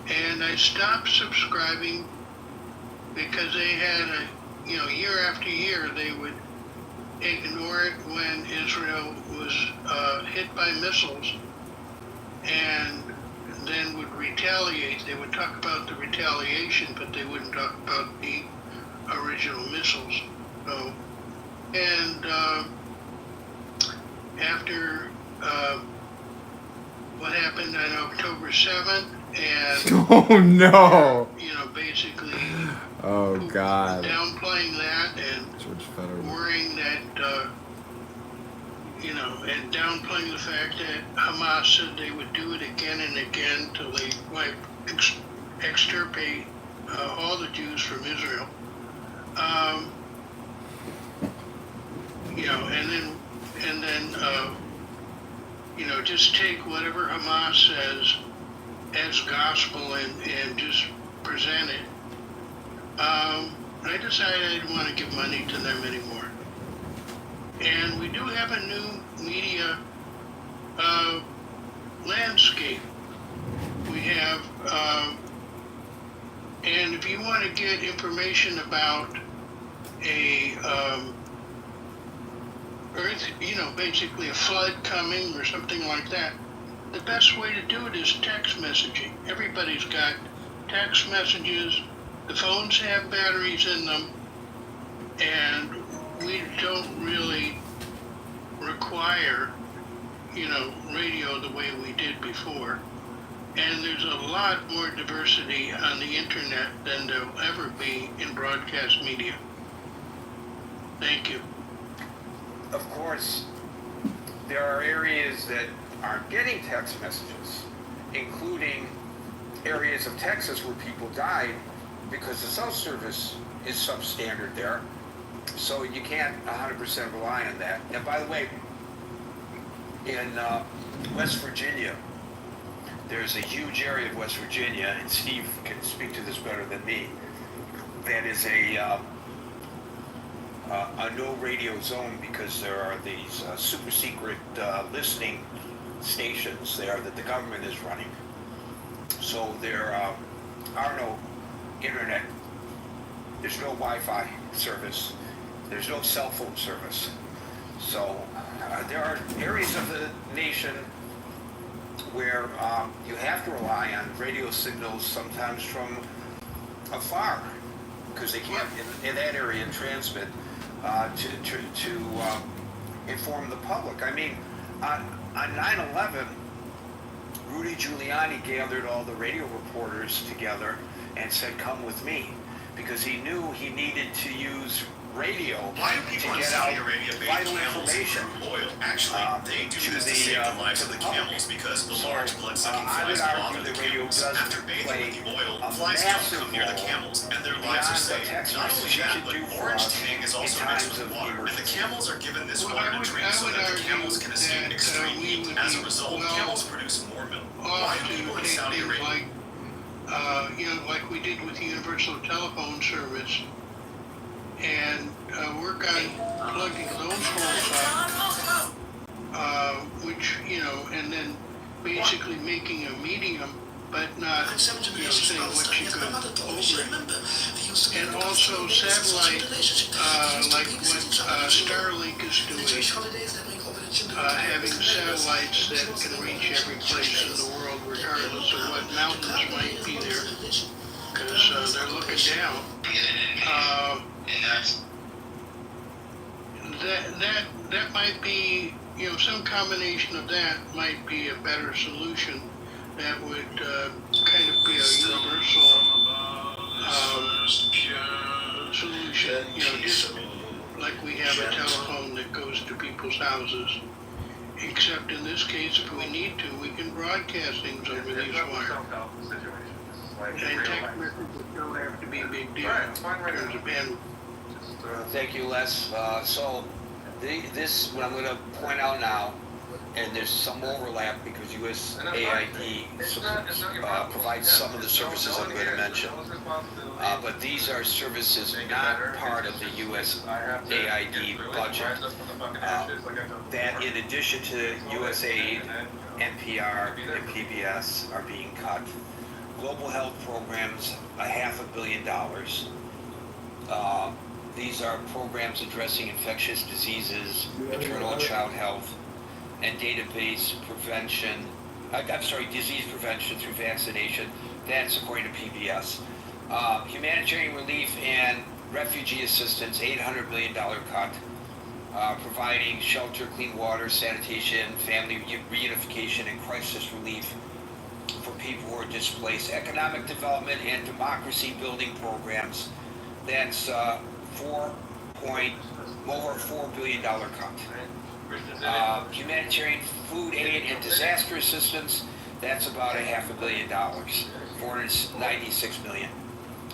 And I stopped subscribing because they had year after year, they would ignore it when Israel was hit by missiles, and then would retaliate. They would talk about the retaliation, but they wouldn't talk about the original missiles. So, and after what happened on October 7th, and Oh no! basically Oh God! downplaying that and George Fetterman. worrying that and downplaying the fact that Hamas said they would do it again and again till they extirpate all the Jews from Israel. And then just take whatever Hamas says as gospel and just present it. I decided I didn't want to give money to them anymore. And we do have a new media landscape. We have, and if you want to get information about a earth, basically a flood coming or something like that, the best way to do it is text messaging. Everybody's got text messages. The phones have batteries in them, and we don't really require, radio the way we did before. And there's a lot more diversity on the internet than there'll ever be in broadcast media. Thank you. Of course, there are areas that aren't getting text messages, including areas of Texas where people died because the cell service is substandard there. So you can't 100% rely on that. And by the way, in West Virginia, there's a huge area of West Virginia, and Steve can speak to this better than me, that is a no radio zone because there are these super secret listening stations there that the government is running. So there are no internet, there's no Wi-Fi service, there's no cell phone service. So there are areas of the nation where you have to rely on radio signals sometimes from afar because they can't in that area transmit to inform the public. I mean, on 9/11, Rudy Giuliani gathered all the radio reporters together and said, "Come with me," because he knew he needed to use radio to get out vital information. Oil. Actually, they do this to save the lives of the camels because the large blood-sucking flies bother the camels. After bathing with the oil, flies don't come near the camels, and their lives are saved. Not only that, but orange tang is also mixed with water, and the camels are given this water to drink so that the camels can escape extreme heat. As a result, camels produce more milk. Why do people in Saudi Arabia? Like we did with the universal telephone service, and work on plugging those holes up, which, and then basically making a medium, but not, saying what you could over it. And also satellite, like what Starlink is doing, having satellites that can reach every place in the world, regardless of what mountains might be there, because they're looking down. That might be, some combination of that might be a better solution. That would kind of be a universal solution, just like we have a telephone that goes to people's houses. Except in this case, if we need to, we can broadcast things over these wires. And text messages don't have to be a big deal in terms of bandwidth. Thank you, Les. So this, what I'm going to point out now, and there's some overlap because USAID provides some of the services I'm going to mention. But these are services not part of the USAID budget. That in addition to USAID, NPR, and PBS are being cut. global health programs, $500 million. These are programs addressing infectious diseases, maternal and child health, and database prevention. Disease prevention through vaccination. That's according to PBS. Humanitarian relief and refugee assistance, $800 million cut. Providing shelter, clean water, sanitation, family reunification, and crisis relief for people who are displaced. Economic development and democracy building programs. That's over $4 billion cut. Humanitarian food aid and disaster assistance. That's about $500 million, $496 million.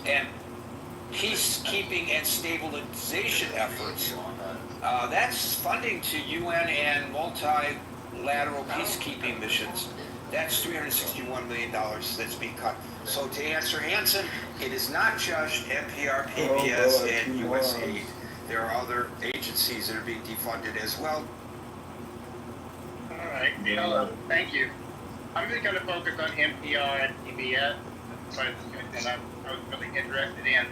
And peacekeeping and stabilization efforts. That's funding to UN and multilateral peacekeeping missions. That's $361 million that's being cut. So to answer Hanson, it is not just NPR, PBS, and USAID. There are other agencies that are being defunded as well. All right, thank you. I'm just going to focus on NPR and PBS, and I was really interested in.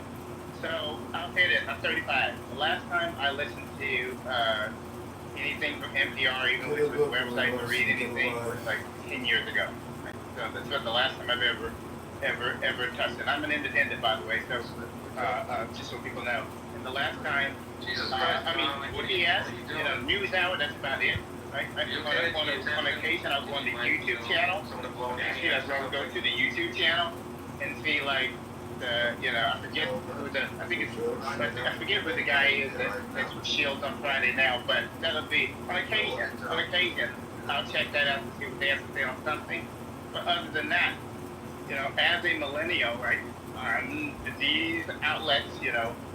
So I'll say this, I'm 35. The last time I listened to anything from NPR, even with the website to read anything, was like 10 years ago. So that's about the last time I've ever touched it. I'm an independent, by the way, so just so people know. And the last time, PBS, News Hour, that's about it. Right? On occasion, I'll go on the YouTube channel. Actually, I go to the YouTube channel and see like I forget who I forget who the guy is that's with Shields on Friday now, but that'll be on occasion. I'll check that out to see what they have to say on something. But other than that, as a millennial, right, these outlets,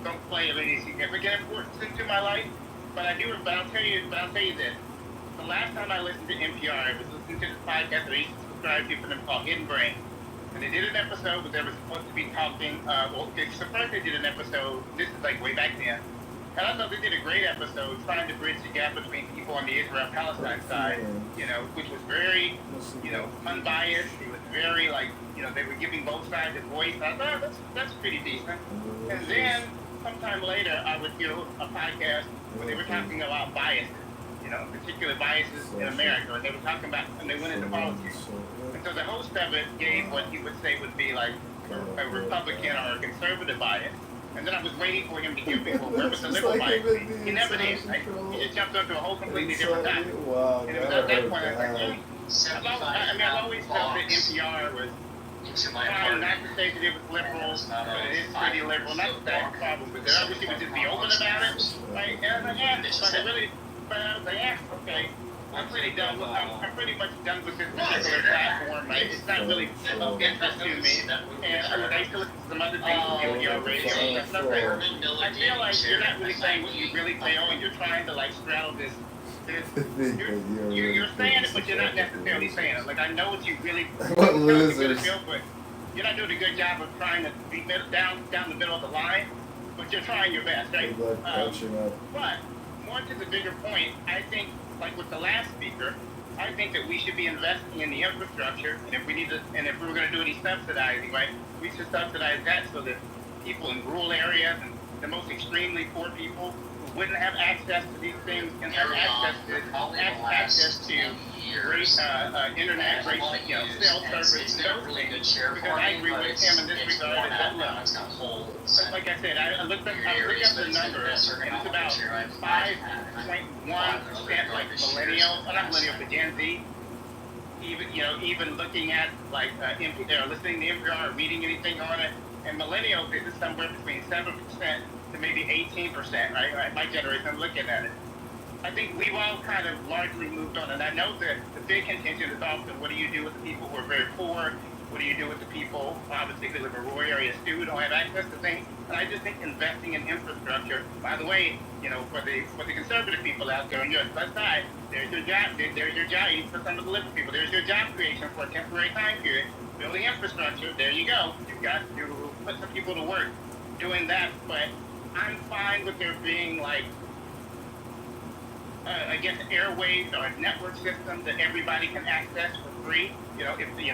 don't play of any significant importance into my life. But I'll tell you this. The last time I listened to NPR, I was listening to this podcast that I used to subscribe to for them called Hidden Brain. And they did an episode where they were supposed to be talking, first they did an episode, this is like way back then, and I thought they did a great episode trying to bridge the gap between people on the Israel-Palestine side, which was very, unbiased. It was very, they were giving both sides a voice. I thought, that's pretty decent. And then, sometime later, I would hear a podcast where they were talking about biases, particular biases in America, and they were talking about, and they went into politics. And so the host of it gave what he would say would be like a Republican or a conservative bias. And then I was waiting for him to give me where was the liberal bias. He never did. Right? He just jumped onto a whole completely different topic. And it was at that point I was like, I've always felt that NPR was trying not to say that it was liberal, but it is pretty liberal. Not that that's a problem with it. I wish he would just be open about it. Right? And I was like, but I was like, okay. I'm pretty much done with this particular platform. Right? It's not really of interest to me. And I used to listen to some other things on NPR radio. That's nothing. I feel like you're not really saying what you really feel, and you're trying to straddle this. You're saying it, but you're not necessarily saying it. Like I know what you really feel, but you're not doing a good job of trying to be down the middle of the line. But you're trying your best, right? But more to the bigger point, I think. Like with the last speaker, I think that we should be investing in the infrastructure, and if we were going to do any subsidizing, right, we should subsidize that so that people in rural areas and the most extremely poor people who wouldn't have access to these things can have access to great internet, great cell service, and those things. Because I agree with him in this regard. Like I said, I looked up the numbers, and it's about 5.1% like millennial, not millennial, but Gen Z. Even looking at listening to NPR or reading anything on it, and millennials is somewhere between 7% to maybe 18%, right? My generation looking at it. I think we've all kind of largely moved on, and I know that the big contention is often what do you do with the people who are very poor? What do you do with the people, obviously, who live in rural areas too, who don't have access to things? And I just think investing in infrastructure, by the way, for the conservative people out there on your side, there's your job, even for some of the liberal people, there's your job creation for a temporary time period. Building infrastructure, there you go. You've got to put some people to work doing that, but I'm fine with there being against airwaves or a network system that everybody can access for free. If they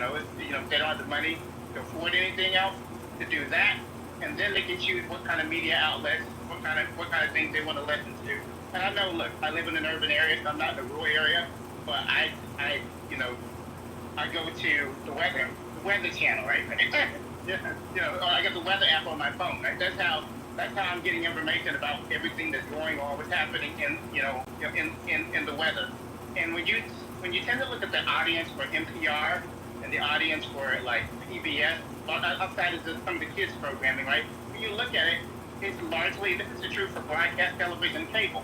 don't have the money, to afford anything else, to do that, and then they can choose what kind of media outlets, what kind of things they want to listen to. And I know, look, I live in an urban area, so I'm not in a rural area, but I go to the weather channel, right? Or I get the weather app on my phone, right? That's how I'm getting information about everything that's going on, what's happening in the weather. And when you tend to look at the audience for NPR and the audience for like PBS, outside of some of the kids programming, right? When you look at it, it's largely, this is the truth for broadcast television and cable.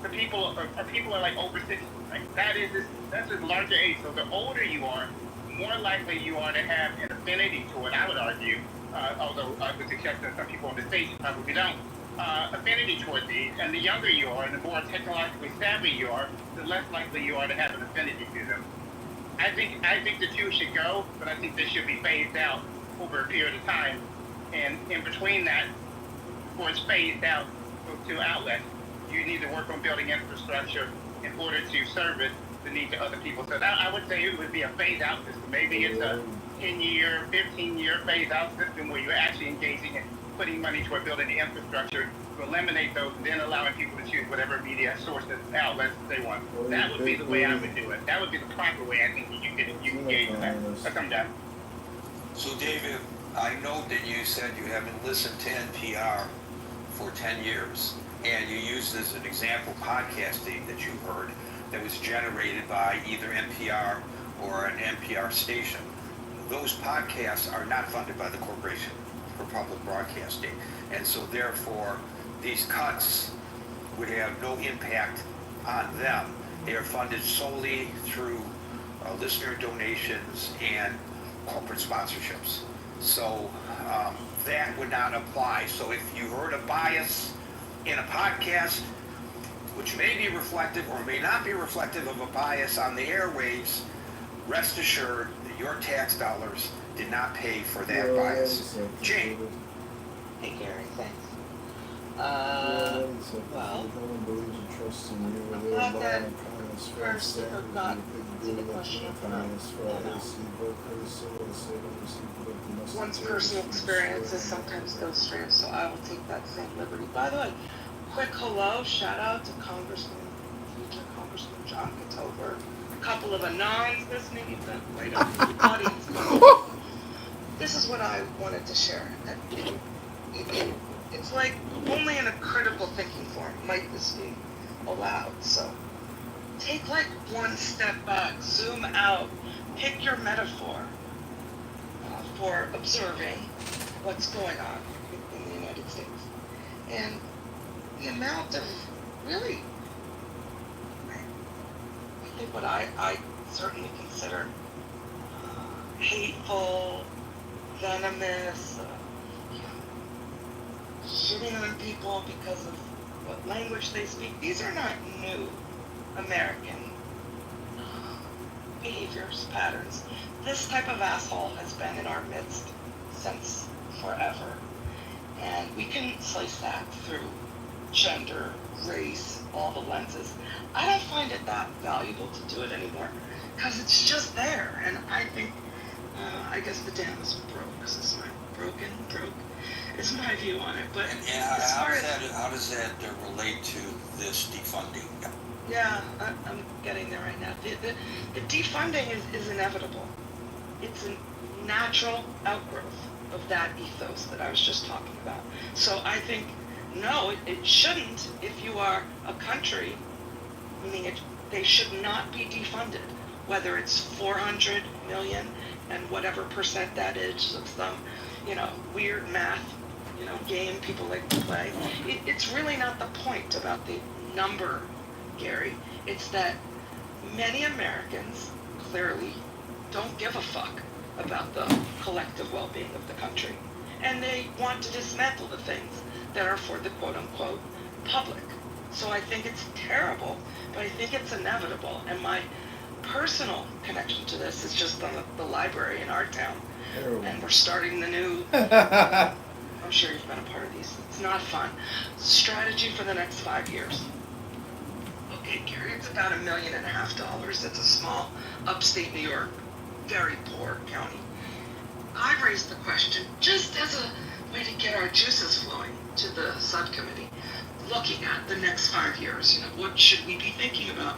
The people are like over 60, right? That's a larger age. So the older you are, more likely you are to have an affinity to it, I would argue, although with the exception of some people on the station probably don't, affinity toward these. And the younger you are, and the more technologically savvy you are, the less likely you are to have an affinity to them. I think the two should go, but I think they should be phased out over a period of time. And in between that, before it's phased out to outlets, you need to work on building infrastructure in order to service the needs of other people. So that, I would say it would be a phase-out system. Maybe it's a 10-year, 15-year phase-out system where you're actually engaging in putting money toward building the infrastructure to eliminate those and then allowing people to choose whatever media sources and outlets they want. That would be the way I would do it. That would be the proper way I think you can engage in that. But I'm done. So David, I know that you said you haven't listened to NPR for 10 years, and you used as an example podcasting that you heard that was generated by either NPR or an NPR station. Those podcasts are not funded by the Corporation for Public Broadcasting, and so therefore these cuts would have no impact on them. They are funded solely through listener donations and corporate sponsorships. So that would not apply. So if you heard a bias in a podcast, which may be reflective or may not be reflective of a bias on the airwaves, rest assured that your tax dollars did not pay for that bias. Jane. Hey Gary, thanks. Well, I'm glad that first you got to the question one's personal experiences sometimes go straight, so I will take that same liberty. By the way, quick hello, shout out to future Congressman John Kitover, a couple of anons listening, you've been right up in the audience. This is what I wanted to share. It's like only in a critical thinking form might this be allowed. So take like one step back, zoom out, pick your metaphor for observing what's going on in the United States. And the amount of really, I think what I certainly consider hateful, venomous, shitting on people because of what language they speak. These are not new American behaviors, patterns. This type of asshole has been in our midst since forever. And we can slice that through gender, race, all the lenses. I don't find it that valuable to do it anymore because it's just there. And I think, I guess the dam is broke. This is my broke. Is my view on it. But And how does that relate to this defunding? Yeah, I'm getting there right now. The defunding is inevitable. It's a natural outgrowth of that ethos that I was just talking about. So I think, no, it shouldn't. If you are a country, meaning they should not be defunded, whether it's 400 million and whatever percent that is of some, weird math, game people like to play. It's really not the point about the number, Gary. It's that many Americans clearly don't give a fuck about the collective well-being of the country. And they want to dismantle the things that are for the quote-unquote public. So I think it's terrible, but I think it's inevitable. And my personal connection to this is just the library in our town. And we're starting the new, I'm sure you've been a part of these, it's not fun, strategy for the next 5 years. Okay, Gary, it's about $1.5 million. It's a small upstate New York, very poor county. I raised the question, just as a way to get our juices flowing to the subcommittee, looking at the next 5 years. What should we be thinking about?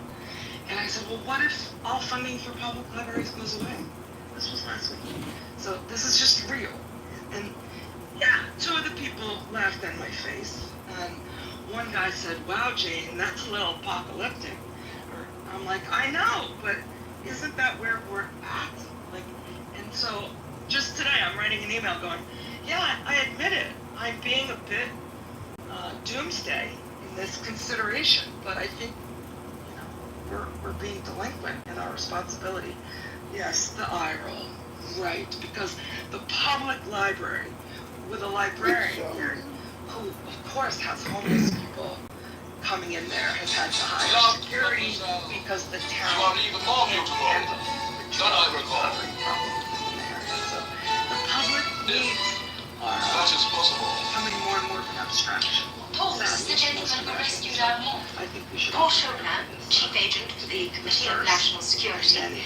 And I said, well, what if all funding for public libraries goes away? This was last week. So this is just real. And yeah, 2 of the people laughed in my face. And one guy said, wow, Jane, that's a little apocalyptic. I'm like, I know, but isn't that where we're at? And so just today I'm writing an email going, yeah, I admit it. I'm being a bit doomsday in this consideration, but I think we're being delinquent in our responsibility. Yes, the eye roll, right? Because the public library with a librarian here, who of course has homeless people coming in there, has had to hire security because the town can't handle the drug recovery problem in the area. So the public needs are becoming more and more of an abstraction. Pause. The gentleman who rescued our mom. I think we should Paul Schulman, Chief Agent for the Committee of National Security.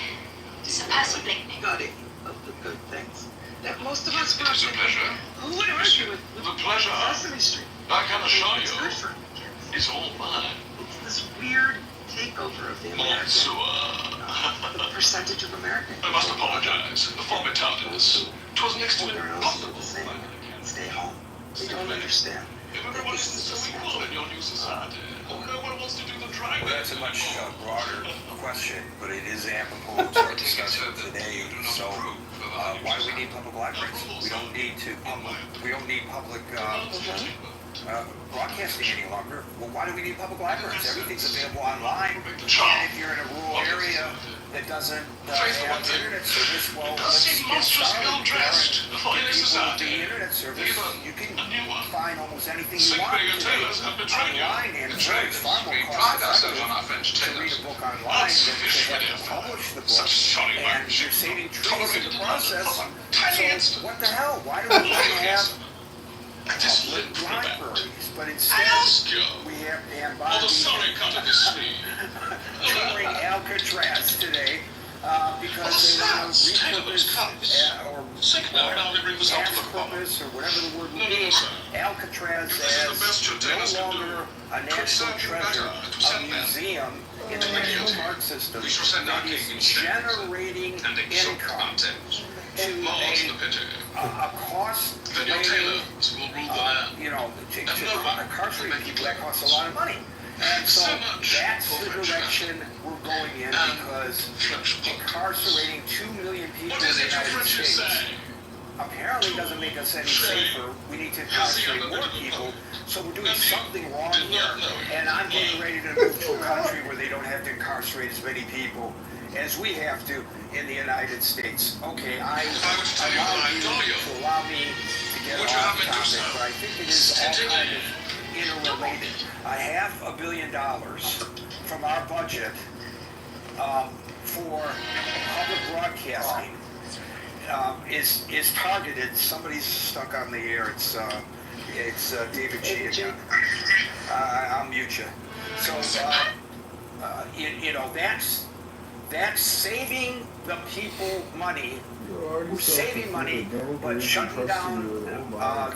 Sir Percy Blakeney. Gutting of the good things that most of us were It is a pleasure. Who would argue with The pleasure, Sesame Street? I can assure It's you, good for kids. is all mine. It's this weird takeover of the American, Monsieur. the percentage of American. I must apologize for my tardiness. 'Twas next to Everyone else is impossible. the same. Stay home. They don't understand. If everyone is so equal in your new society, no one wants to do the driving. Well, that's a much broader question, but it is apropos to our discussion today. So, why do we need public libraries? We don't need public broadcasting any longer. Well, why do we need public libraries? Everything's available online. And if you're in a rural area that doesn't have internet service, well, let's get started. The internet service, you can find almost anything you want today online, and it's far more cost-effective to read a book online than to have to publish the book, and you're saving trees in the process. So what the hell? Why do we want to have public libraries? But instead, we have touring Alcatraz today because they want to repurpose or mass purpose or whatever the word would be. Alcatraz as no longer a national treasure, a museum in the national park system that is generating income to a cost related, to incarcerate people, that costs a lot of money. And so that's the direction we're going in, because incarcerating 2 million people in the United States apparently doesn't make us any safer. We need to incarcerate more people, so we're doing something wrong here. And I'm getting ready to move to a country where they don't have to incarcerate as many people as we have to in the United States. Okay, I allow me to get off topic, but I think it is all kind of interrelated. $500 million from our budget for public broadcasting is targeted. Somebody's stuck on the air. It's David G. I'll mute you. So that's saving the people money. We're saving money, but shutting down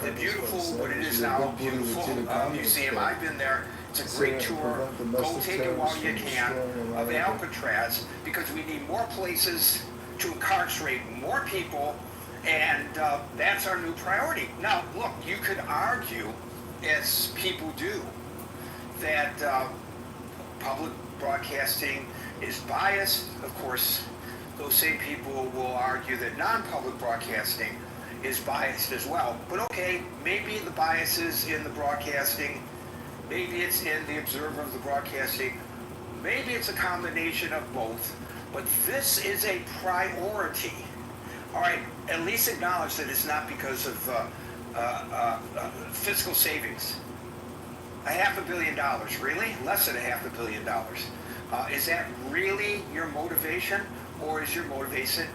the beautiful, what it is now, beautiful museum. I've been there. It's a great tour. Go take it while you can of Alcatraz, because we need more places to incarcerate more people, and that's our new priority. Now, look, you could argue, as people do, that public broadcasting is biased. Of course, those same people will argue that non-public broadcasting is biased as well. But okay, maybe the bias is in the broadcasting, maybe it's in the observer of the broadcasting, maybe it's a combination of both, but this is a priority. All right, at least acknowledge that it's not because of fiscal savings. $500 million, really? Less than $500 million. Is that really your motivation, or is your motivation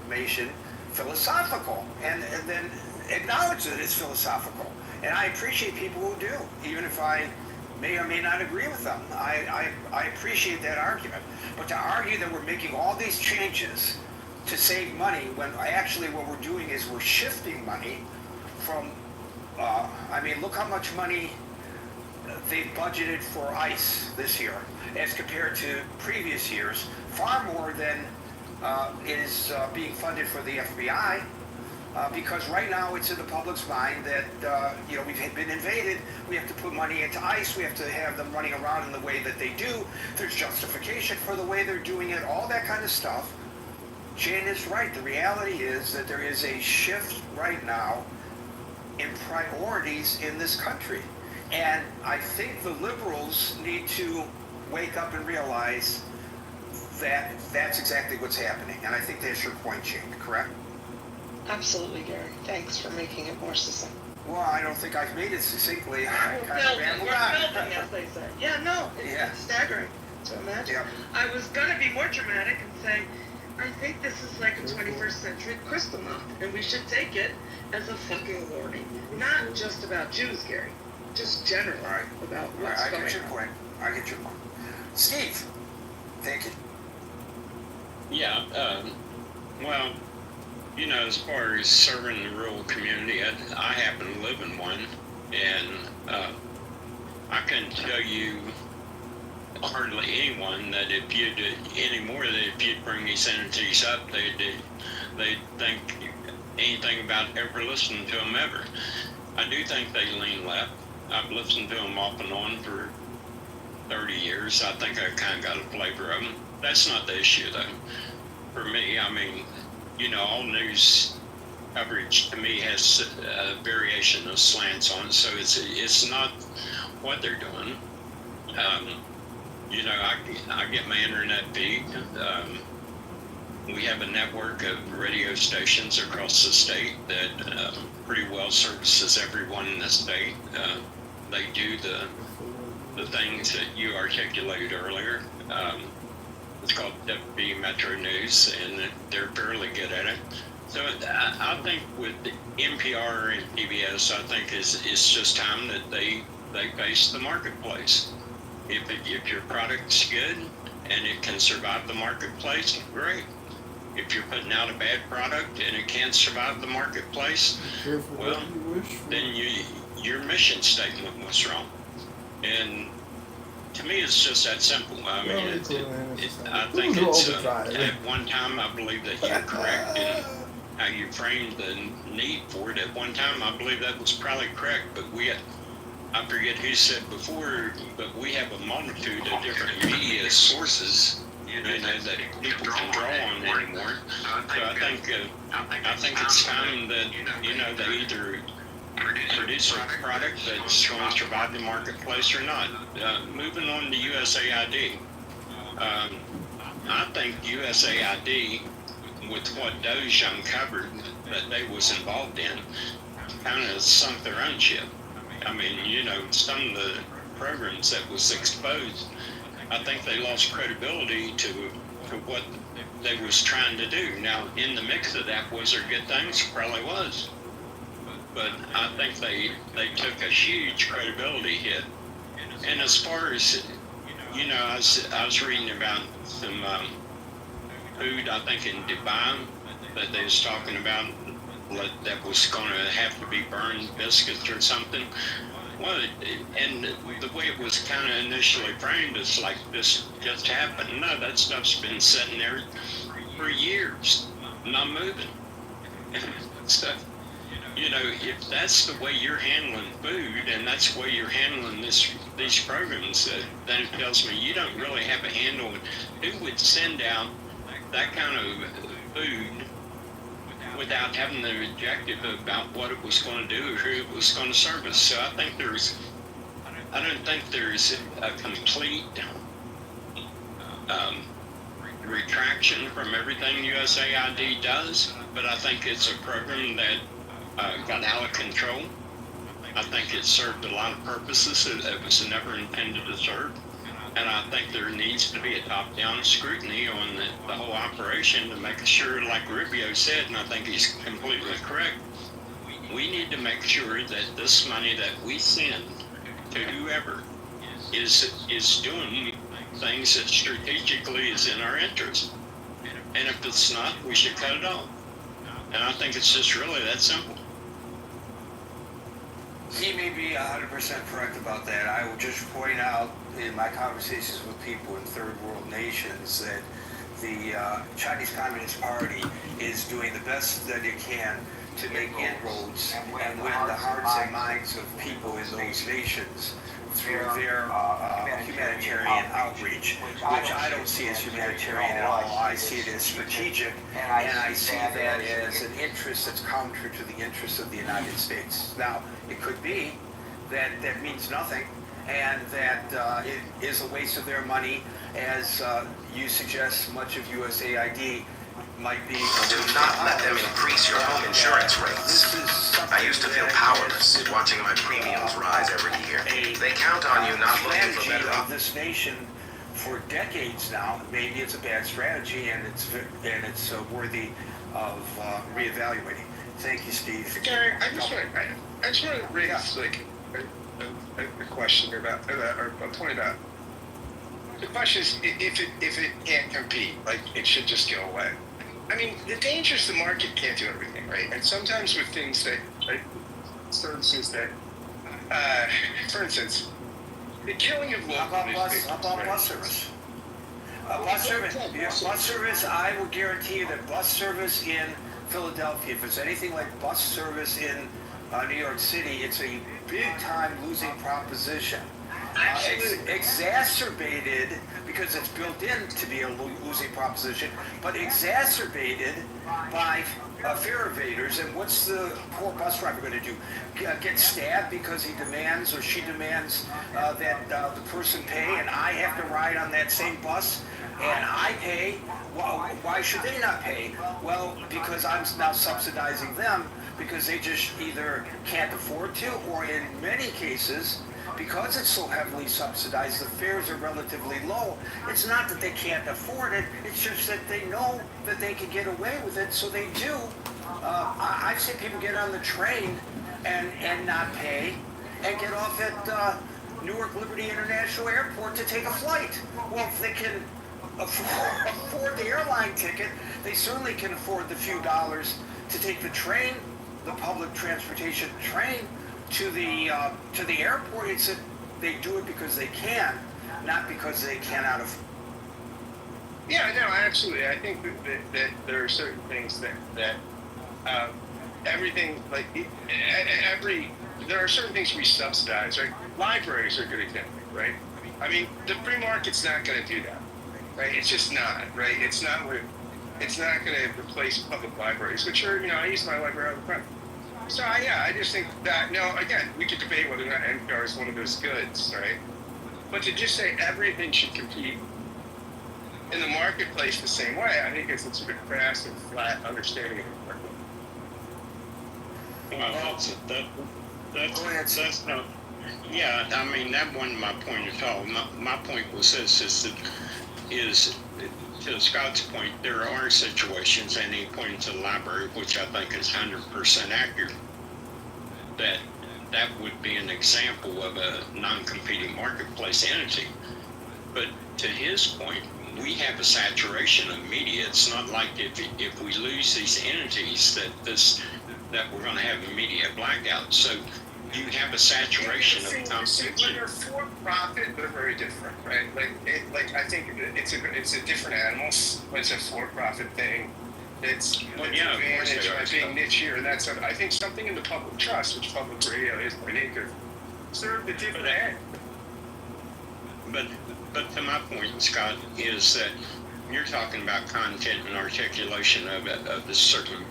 philosophical? And then acknowledge that it's philosophical. And I appreciate people who do, even if I may or may not agree with them. I appreciate that argument. But to argue that we're making all these changes to save money when actually what we're doing is we're shifting money from, look how much money they've budgeted for ICE this year as compared to previous years, far more than is being funded for the FBI. Because right now it's in the public's mind that we've been invaded. We have to put money into ICE. We have to have them running around in the way that they do. There's justification for the way they're doing it. All that kind of stuff. Jane is right. The reality is that there is a shift right now in priorities in this country, and I think the liberals need to wake up and realize that that's exactly what's happening. And I think that's your point, Jane. Correct? Absolutely, Gary. Thanks for making it more succinct. Well, I don't think I've made it succinctly. I kind of rambled We're on. building, as they say. Yeah, no, it's staggering to imagine. Yeah. I was going to be more dramatic and say, I think this is like a 21st century crystal meth, and we should take it as a fucking warning. Not just about Jews, Gary. Just generally about what's going on. I get your point. I get your point. Steve, thank you. Yeah, well, as far as serving the rural community, I happen to live in one, and I can tell you hardly anyone that if you'd bring these entities up, they'd think anything about ever listening to them ever. I do think they lean left. I've listened to them off and on for 30 years. I think I kind of got a flavor of them. That's not the issue, though. For me, all news coverage to me has a variation of slants on it, so it's not what they're doing. I get my internet feed. We have a network of radio stations across the state that pretty well services everyone in the state. They do the things that you articulated earlier. It's called WB Metro News, and they're fairly good at it. So I think with NPR and PBS, I think it's just time that they face the marketplace. If your product's good and it can survive the marketplace, great. If you're putting out a bad product and it can't survive the marketplace, well, then your mission statement was wrong. And to me, it's just that simple. I think it's at one time I believe that you're correct in how you framed the need for it. At one time, I believe that was probably correct, but I forget who said before, but we have a multitude of different media sources that people can draw on anymore. So I think it's time that they either produce a product that's going to survive the marketplace or not. Moving on to USAID, I think USAID, with what Doge uncovered that they was involved in, kind of sunk their own ship. Some of the programs that was exposed, I think they lost credibility to what they was trying to do. Now, in the mix of that, was there good things? Probably was. But I think they took a huge credibility hit. And as far as, I was reading about some food, I think in Dubai, that they was talking about that was going to have to be burned biscuits or something. Well, and the way it was kind of initially framed is like this just happened. No, that stuff's been sitting there for years, not moving. So, if that's the way you're handling food and that's the way you're handling these programs, then it tells me you don't really have a handle on who would send out that kind of food without having the objective about what it was going to do or who it was going to service. So I don't think there's a complete retraction from everything USAID does, but I think it's a program that got out of control. I think it served a lot of purposes it was never intended to serve. And I think there needs to be a top-down scrutiny on the whole operation to make sure, like Rubio said, and I think he's completely correct, we need to make sure that this money that we send to whoever is doing things that strategically is in our interest. And if it's not, we should cut it off. And I think it's just really that simple. He may be 100% correct about that. I will just point out in my conversations with people in third world nations that the Chinese Communist Party is doing the best that it can to make inroads and win the hearts and minds of people in those nations through their humanitarian outreach, which I don't see as humanitarian at all. I see it as strategic, and I see that as an interest that's counter to the interests of the United States. Now, it could be that that means nothing, and that it is a waste of their money, as you suggest much of USAID might be. Do not let them increase your home insurance rates. I used to feel powerless watching my premiums rise every year. They count on you not looking for better of this nation for decades now. Maybe it's a bad strategy, and it's worthy of reevaluating. Thank you, Steve. Gary, I just want to raise like a question about or a point about. The question is, if it can't compete, like it should just go away. I mean, the danger is the market can't do everything, right? And sometimes with things that, like services that, for instance, the killing of local newspapers. How about bus service? Bus service, I will guarantee you that bus service in Philadelphia, if it's anything like bus service in New York City, it's a big-time losing proposition. Exacerbated because it's built in to be a losing proposition, but exacerbated by fare evaders. And what's the poor bus driver going to do? Get stabbed because he demands or she demands that the person pay, and I have to ride on that same bus and I pay. Well, why should they not pay? Well, because I'm now subsidizing them because they just either can't afford to, or in many cases, because it's so heavily subsidized, the fares are relatively low. It's not that they can't afford it, it's just that they know that they can get away with it, so they do. I've seen people get on the train and not pay, and get off at Newark Liberty International Airport to take a flight. Well, if they can afford the airline ticket, they certainly can afford the few dollars to take the train, the public transportation train, to the airport. It's that they do it because they can, not because they cannot afford. Yeah, no, absolutely. I think that there are certain things that everything, like there are certain things we subsidize, right? Libraries are a good example, right? I mean, the free market's not going to do that, right? It's just not, right? It's not going to replace public libraries, which are, I use my library all the time. So I just think that, again, we could debate whether or not NPR is one of those goods, right? But to just say everything should compete in the marketplace the same way, I think it's a sort of crass and flat understanding of the market. That's not. Yeah, I mean that wasn't my point at all. My point was this: is to Scott's point, there are situations, and he pointed to the library, which I think is 100% accurate, that would be an example of a non-competing marketplace entity. But to his point, we have a saturation of media. It's not like if we lose these entities that we're going to have a media blackout. So you have a saturation of competition. When they're for profit, they're very different, right? I think it's a different animal when it's a for profit thing. It's advantage by being nichier and that sort of. I think something in the public trust, which public radio is by nature, serve the different end. But to my point, Scott, is that you're talking about content and articulation of the certain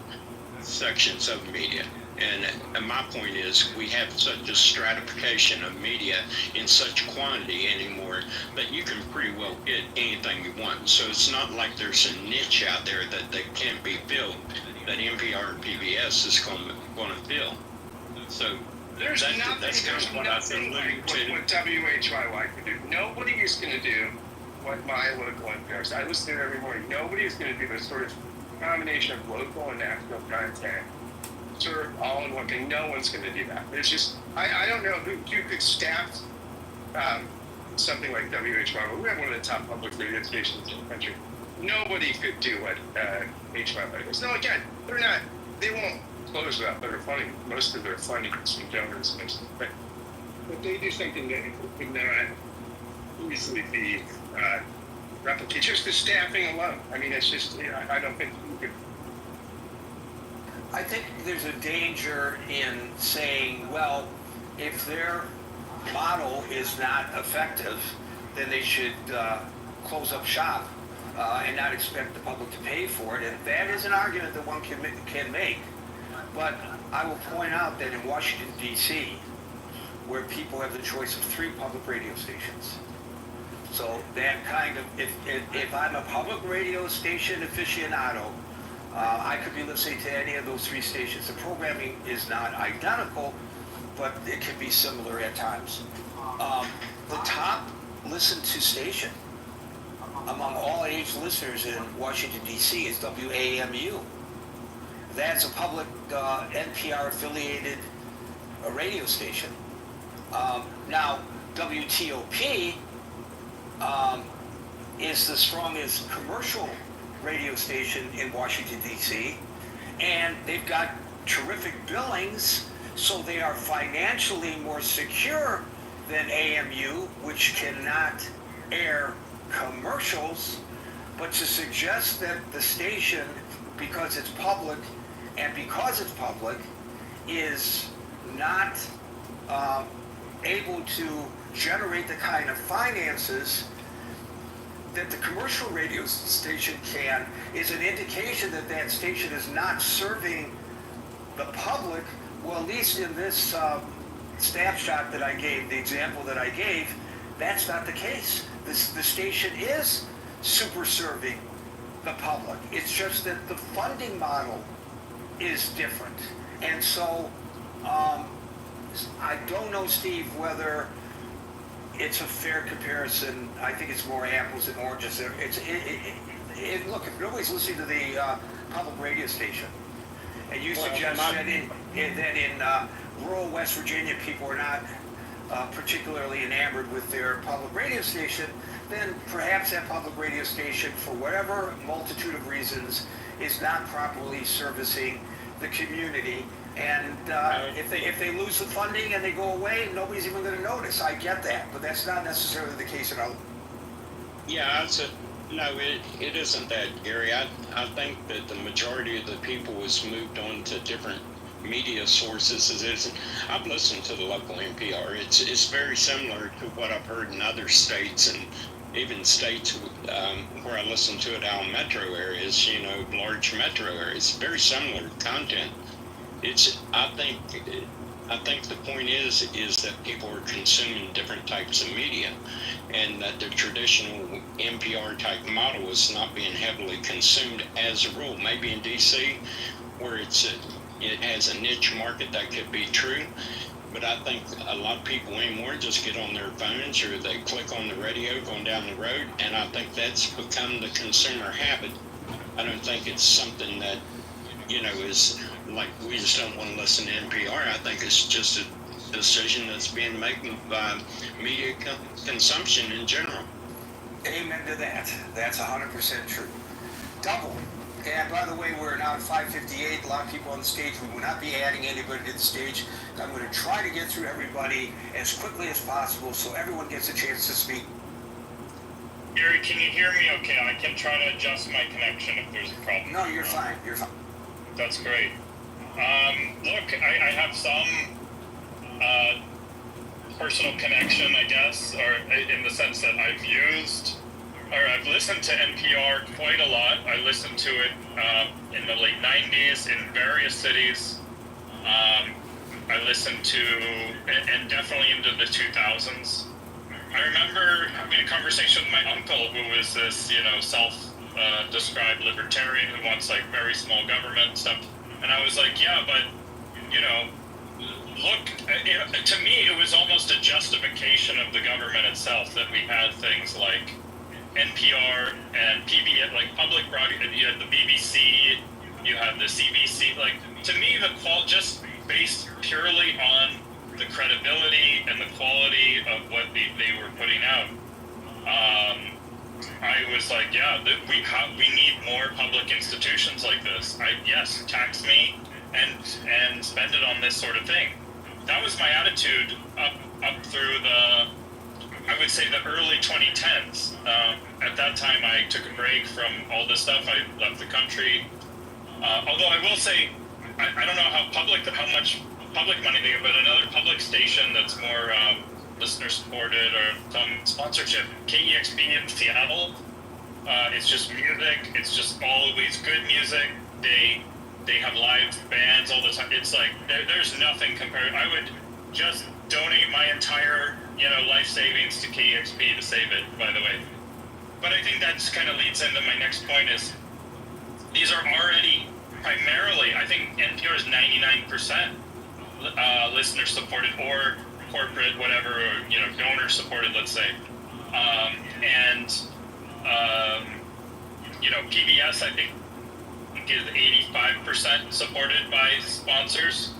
sections of media. And my point is, we have such a stratification of media in such quantity anymore that you can pretty well get anything you want. So it's not like there's a niche out there that can't be filled, that NPR and PBS is going to fill. So that's kind of what I've been alluding to. What WHYY can do. Nobody is going to do what my local NPR is. I listen to it every morning. Nobody is going to do this sort of combination of local and national content. Sort of all in one thing. No one's going to do that. There's just, I don't know who could staff something like WHYY. We have one of the top public radio stations in the country. nobody could do what HMI is. No, again, they won't close up their funding. Most of their funding is from donors and stuff. But they do something that could not easily be replicated. Just the staffing alone. I mean, it's just, I don't think you could. I think there's a danger in saying, well, if their model is not effective, then they should close up shop and not expect the public to pay for it. And that is an argument that one can make. But I will point out that in Washington, D.C., where people have the choice of 3 public radio stations, so that kind of, if I'm a public radio station aficionado, I could be listening to any of those 3 stations. The programming is not identical, but it can be similar at times. The top listened to station among all age listeners in Washington, D.C. is WAMU. That's a public NPR affiliated radio station. Now, WTOP is the strongest commercial radio station in Washington, D.C., and they've got terrific billings, so they are financially more secure than AMU, which cannot air commercials. But to suggest that the station, because it's public, is not able to generate the kind of finances that the commercial radio station can, is an indication that that station is not serving the public. Well, at least in this snapshot that I gave, the example that I gave, that's not the case. The station is super serving the public. It's just that the funding model is different. And so I don't know, Steve, whether it's a fair comparison. I think it's more apples and oranges. Look, if nobody's listening to the public radio station, and you suggest that in rural West Virginia people are not particularly enamored with their public radio station, then perhaps that public radio station, for whatever multitude of reasons, is not properly servicing the community. And if they lose the funding and they go away, nobody's even going to notice. I get that, but that's not necessarily the case at all. Yeah, no, it isn't that, Gary. I think that the majority of the people has moved on to different media sources. I've listened to the local NPR. It's very similar to what I've heard in other states, and even states where I listen to it out in metro areas, large metro areas. Very similar content. I think the point is that people are consuming different types of media, and that the traditional NPR type model is not being heavily consumed as a rule. Maybe in DC, where it has a niche market, that could be true. But I think a lot of people anymore just get on their phones or they click on the radio going down the road, and I think that's become the consumer habit. I don't think it's something that, is like we just don't want to listen to NPR. I think it's just a decision that's being made by media consumption in general. Amen to that. That's 100% true. Double. And by the way, we're now at 5:58. A lot of people on the stage. We will not be adding anybody to the stage. I'm going to try to get through everybody as quickly as possible so everyone gets a chance to speak. Gary, can you hear me okay? I can try to adjust my connection if there's a problem. No, you're fine. You're fine. That's great. Look, I have some personal connection, I guess, or in the sense that I've listened to NPR quite a lot. I listened to it in the late 90s in various cities. I listened to, and definitely into the 2000s. I remember having a conversation with my uncle, who was this, self-described libertarian who wants like very small government stuff. And I was like, yeah, but, look, to me, it was almost a justification of the government itself that we had things like NPR and PBS, like public broadcast. You had the BBC, you had the CBC. Like, to me, just based purely on the credibility and the quality of what they were putting out, I was like, yeah, we need more public institutions like this. Yes, tax me and spend it on this sort of thing. That was my attitude up through I would say the early 2010s. At that time, I took a break from all this stuff. I left the country. Although I will say, I don't know how much public money they give, but another public station that's more listener supported or some sponsorship, KEXP in Seattle. It's just music. It's just always good music. They have live bands all the time. It's like there's nothing compared. I would just donate my entire life savings to KEXP to save it. By the way, but I think that just kind of leads into my next point is these are already primarily. I think NPR is 99% listener supported or corporate whatever or donor supported. Let's say, and PBS I think is 85% supported by sponsors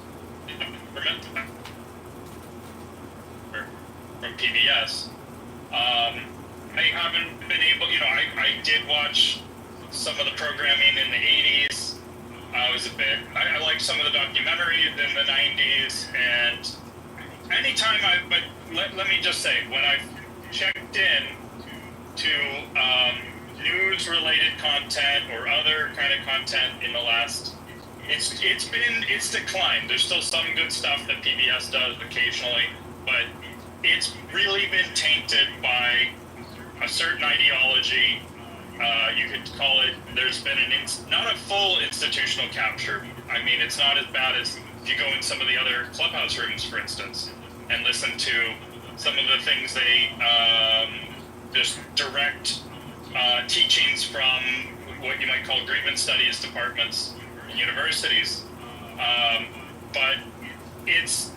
from PBS. I haven't been able, I did watch some of the programming in the 80s. I liked some of the documentaries in the 90s, and anytime but let me just say, when I've checked in to news-related content or other kind of content in the last, it's declined. There's still some good stuff that PBS does occasionally, but it's really been tainted by a certain ideology. You could call it, there's been not a full institutional capture. I mean, it's not as bad as if you go in some of the other clubhouse rooms, for instance, and listen to some of the things they just direct teachings from what you might call grievance studies departments in universities. But it's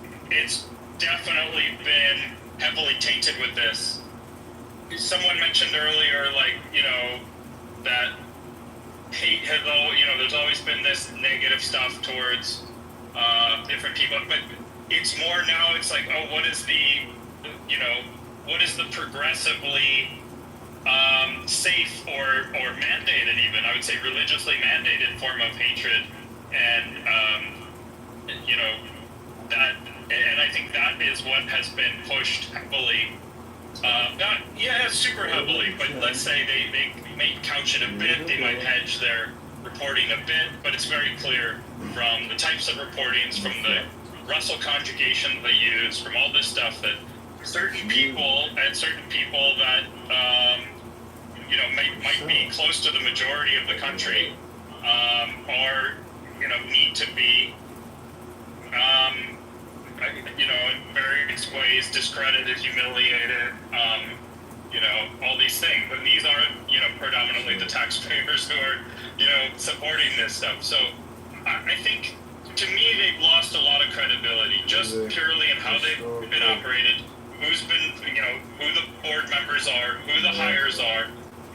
definitely been heavily tainted with this. Someone mentioned earlier, that hate has there's always been this negative stuff towards different people, but it's more now. It's like, oh, what is the progressively safe or mandated, even I would say religiously mandated form of hatred, and that, and I think that is what has been pushed heavily. Super heavily, but let's say they may couch it a bit, they might hedge their reporting a bit, but it's very clear from the types of reportings, from the Russell conjugation they use, from all this stuff, that certain people that might be close to the majority of the country are need to be in various ways discredited, humiliated, all these things. But these aren't, predominantly the taxpayers who are, supporting this stuff. So I think, to me, they've lost a lot of credibility, just purely in how they've been operated, who's been, who the board members are, who the hires are.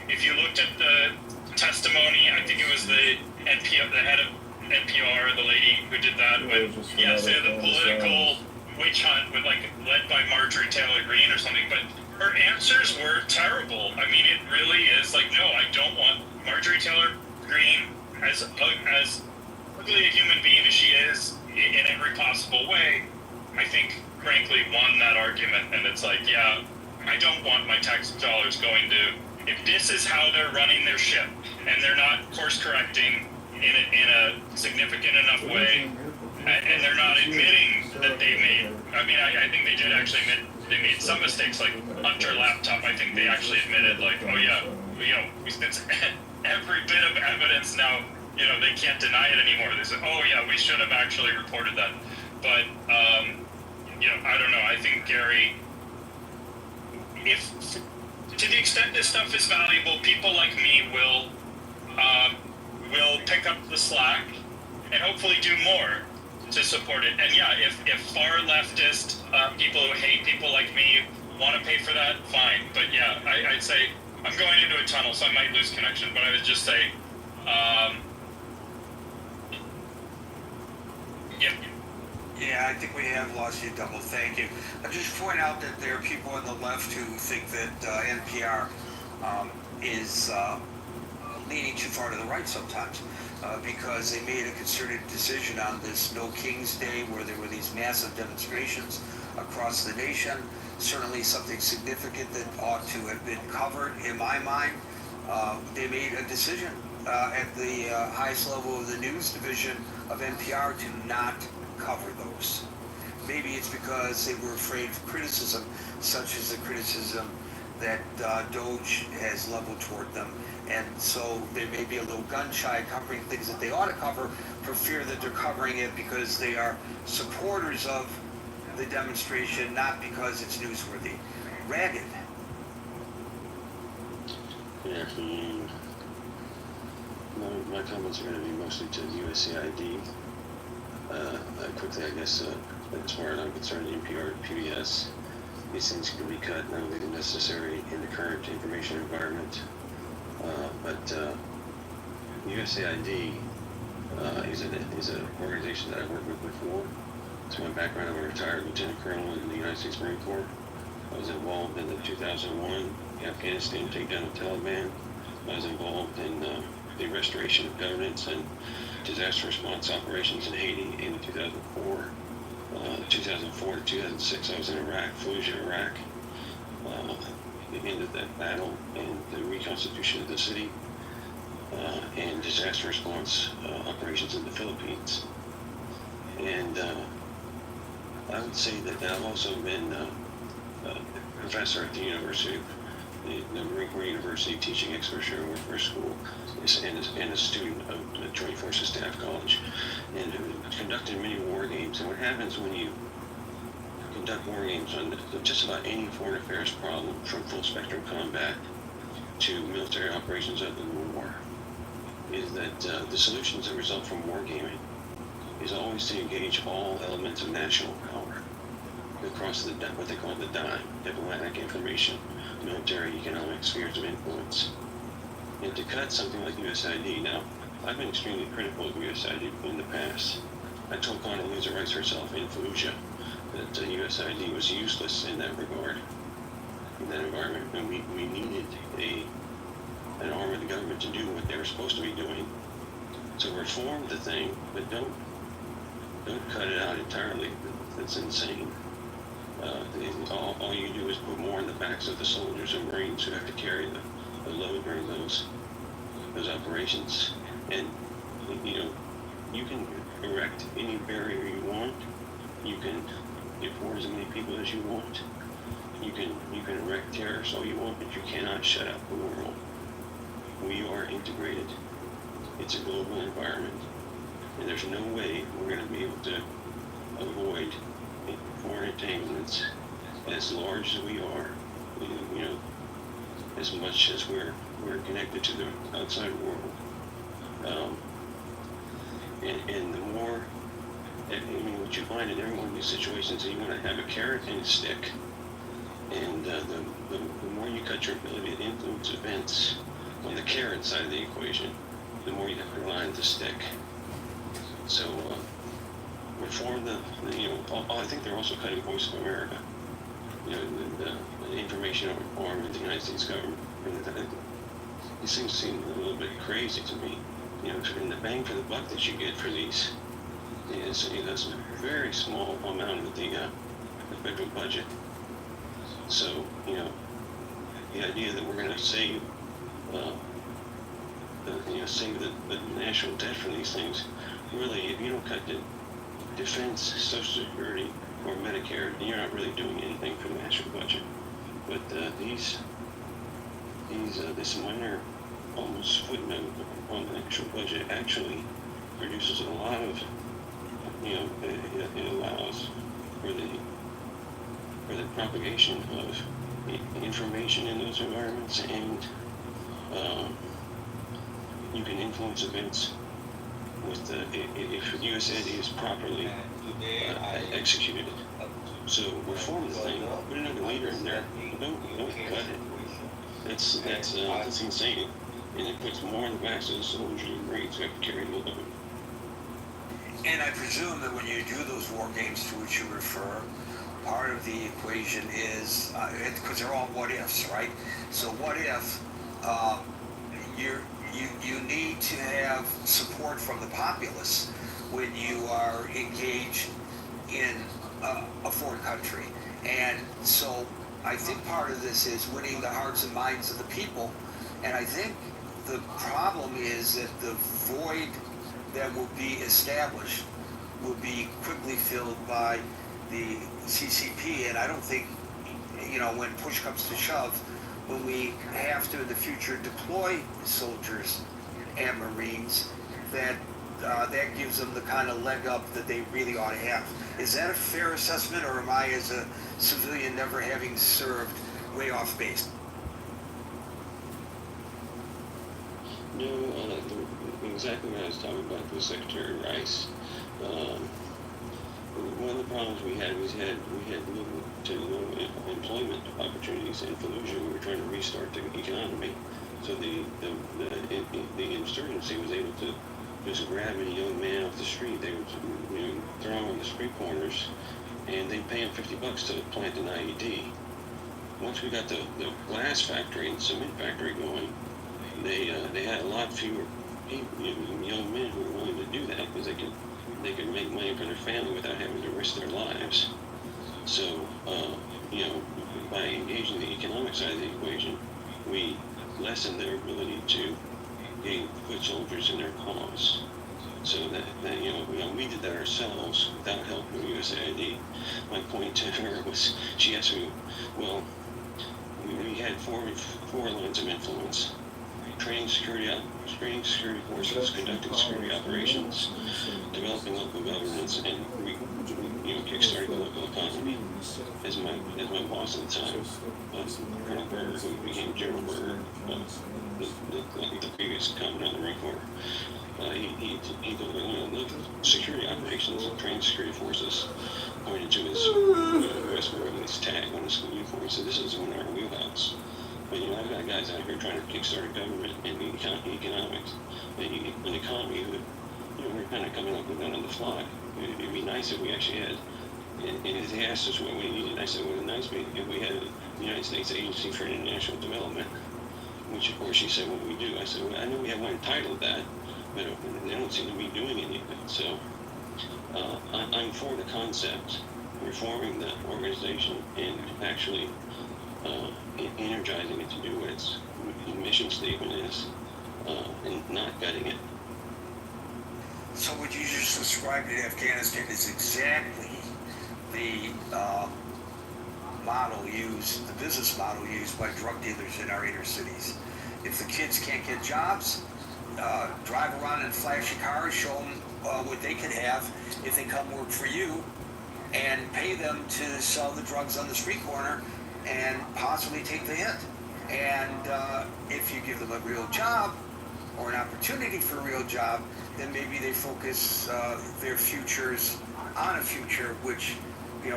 If you looked at the testimony, I think it was the head of NPR, the lady who did that, but yes, they had the political witch hunt with led by Marjorie Taylor Greene or something, but her answers were terrible. I mean, it really is no, I don't want Marjorie Taylor Greene, as ugly a human being as she is in every possible way, I think, frankly, won that argument. And it's yeah, I don't want my tax dollars going to, if this is how they're running their ship, and they're not course correcting in a significant enough way, and they're not admitting that they made, I think they did actually admit they made some mistakes, like Hunter laptop. I think they actually admitted, oh yeah, it's every bit of evidence now, they can't deny it anymore. They said, oh yeah, we should have actually reported that. But, I don't know. I think, Gary, to the extent this stuff is valuable, people like me will pick up the slack and hopefully do more to support it. And yeah, if far leftist people who hate people like me want to pay for that, fine. But yeah, I'd say I'm going into a tunnel, so I might lose connection. But I would just say, Yeah, I think we have lost you, Double. Thank you. I'll just point out that there are people on the left who think that NPR is leaning too far to the right sometimes, because they made a concerted decision on this No King's Day, where there were these massive demonstrations across the nation. Certainly something significant that ought to have been covered in my mind. They made a decision at the highest level of the news division of NPR to not cover those. Maybe it's because they were afraid of criticism, such as the criticism that Doge has leveled toward them. And so they may be a little gun-shy covering things that they ought to cover for fear that they're covering it because they are supporters of the demonstration, not because it's newsworthy. Ragged. Good afternoon. My comments are going to be mostly to USAID. Quickly, I guess, as far as I'm concerned, NPR, PBS, these things can be cut, not only necessary in the current information environment, but USAID is an organization that I worked with before. It's my background. I'm a retired lieutenant colonel in the United States Marine Corps. I was involved in the 2001 Afghanistan takedown of Taliban. I was involved in the restoration of governance and disaster response operations in Haiti in 2004. 2004 to 2006, I was in Iraq, Fallujah, Iraq. Ended that battle and the reconstitution of the city, and disaster response operations in the Philippines. And I would say that I've also been a professor at the University of the Marine Corps University, teaching expeditionary warfare school, and a student of the Joint Forces Staff College, and conducted many war games. And what happens when you conduct war games on just about any foreign affairs problem, from full spectrum combat to military operations other than war, is that the solutions that result from wargaming is always to engage all elements of national power across what they call the dime, diplomatic, information, military, economic spheres of influence. And to cut something like USAID, now, I've been extremely critical of USAID in the past. I told Condoleezza Rice herself in Fallujah that USAID was useless in that regard, in that environment, and we needed an arm of the government to do what they were supposed to be doing. So reform the thing, but don't cut it out entirely. That's insane. All you do is put more on the backs of the soldiers and Marines who have to carry the load during those operations. And you can erect any barrier you want. You can deport as many people as you want. You can erect terrorists all you want, but you cannot shut out the world. We are integrated. It's a global environment, and there's no way we're going to be able to avoid foreign entanglements as large as we are, as much as we're connected to the outside world. And the more, what you find in every one of these situations is you want to have a carrot and a stick. And the more you cut your ability to influence events on the carrot side of the equation, the more you have to rely on the stick. So, reform I think they're also cutting Voice of America, the information arm of the United States government. These things seem a little bit crazy to me. And the bang for the buck that you get for these is a very small amount of the federal budget. So, the idea that we're going to save the national debt from these things, really, if you don't cut the defense, Social Security, or Medicare, you're not really doing anything for the national budget. But this minor, almost footnote on the actual budget actually produces a lot of, it allows for the propagation of information in those environments, and you can influence events with if USAID is properly executed. So reform the thing, put another leader in there, don't cut it. That's insane, and it puts more on the backs of the soldiers and Marines who have to carry the load. And I presume that when you do those war games to which you refer, part of the equation is, because they're all what ifs, right? So what if uh, you need to have support from the populace when you are engaged in a foreign country. And so I think part of this is winning the hearts and minds of the people. And I think the problem is that the void that will be established will be quickly filled by the CCP. And I don't think, when push comes to shove, when we have to in the future deploy soldiers and Marines, that that gives them the kind of leg up that they really ought to have. Is that a fair assessment, or am I, as a civilian never having served, way off base? No, exactly what I was talking about with Secretary Rice. One of the problems we had little to no employment opportunities in Fallujah. We were trying to restart the economy, so the insurgency was able to just grab any young man off the street. They would throw him on the street corners, and they'd pay him $50 to plant an IED. Once we got the glass factory and cement factory going, they had a lot fewer young men who were willing to do that because they could make money for their family without having to risk their lives. So, by engaging the economic side of the equation, we lessened their ability to gain foot soldiers in their cause. So that we did that ourselves without help from USAID. My point to her was, she asked me, well, we had four lines of influence: training security forces, conducting security operations, developing local governance, and kickstarting the local economy. As my boss at the time, Colonel Berger, who became General Berger, the previous commandant of the Marine Corps, he told me, look, security operations and training security forces, pointed to his U.S. Marines tag on his uniform. He said, this is in our wheelhouse. But I've got guys out here trying to kickstart a government and economics, an economy that we're kind of coming up with that on the fly. It'd be nice if we actually had. And he asked us what we needed. I said, well, it'd be nice if we had a United States Agency for International Development, which of course she said, what do we do? I said, well, I know we have one entitled that, but they don't seem to be doing anything. So I'm for the concept, reforming the organization and actually energizing it to do what its mission statement is, and not gutting it. So what you just described in Afghanistan is exactly the business model used by drug dealers in our inner cities. If the kids can't get jobs, drive around in flashy cars, show them what they can have if they come work for you, and pay them to sell the drugs on the street corner and possibly take the hit. And if you give them a real job or an opportunity for a real job, then maybe they focus their futures on a future which,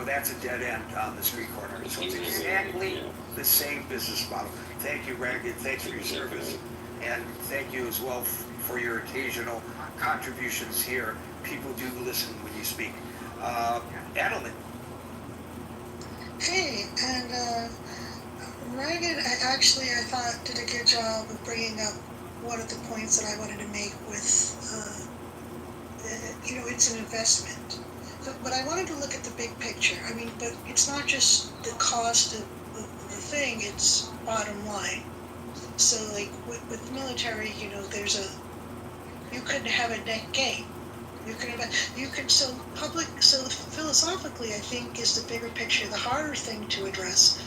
that's a dead end on the street corner. So it's exactly the same business model. Thank you, Ragged. Thanks for your service. And thank you as well for your occasional contributions here. People do listen when you speak. Adeline. Hey, and Ragged, I thought did a good job of bringing up one of the points that I wanted to make with, it's an investment. But I wanted to look at the big picture. But it's not just the cost of the thing, it's bottom line. So like with the military, you couldn't have a net gain. So philosophically, I think, is the bigger picture, the harder thing to address.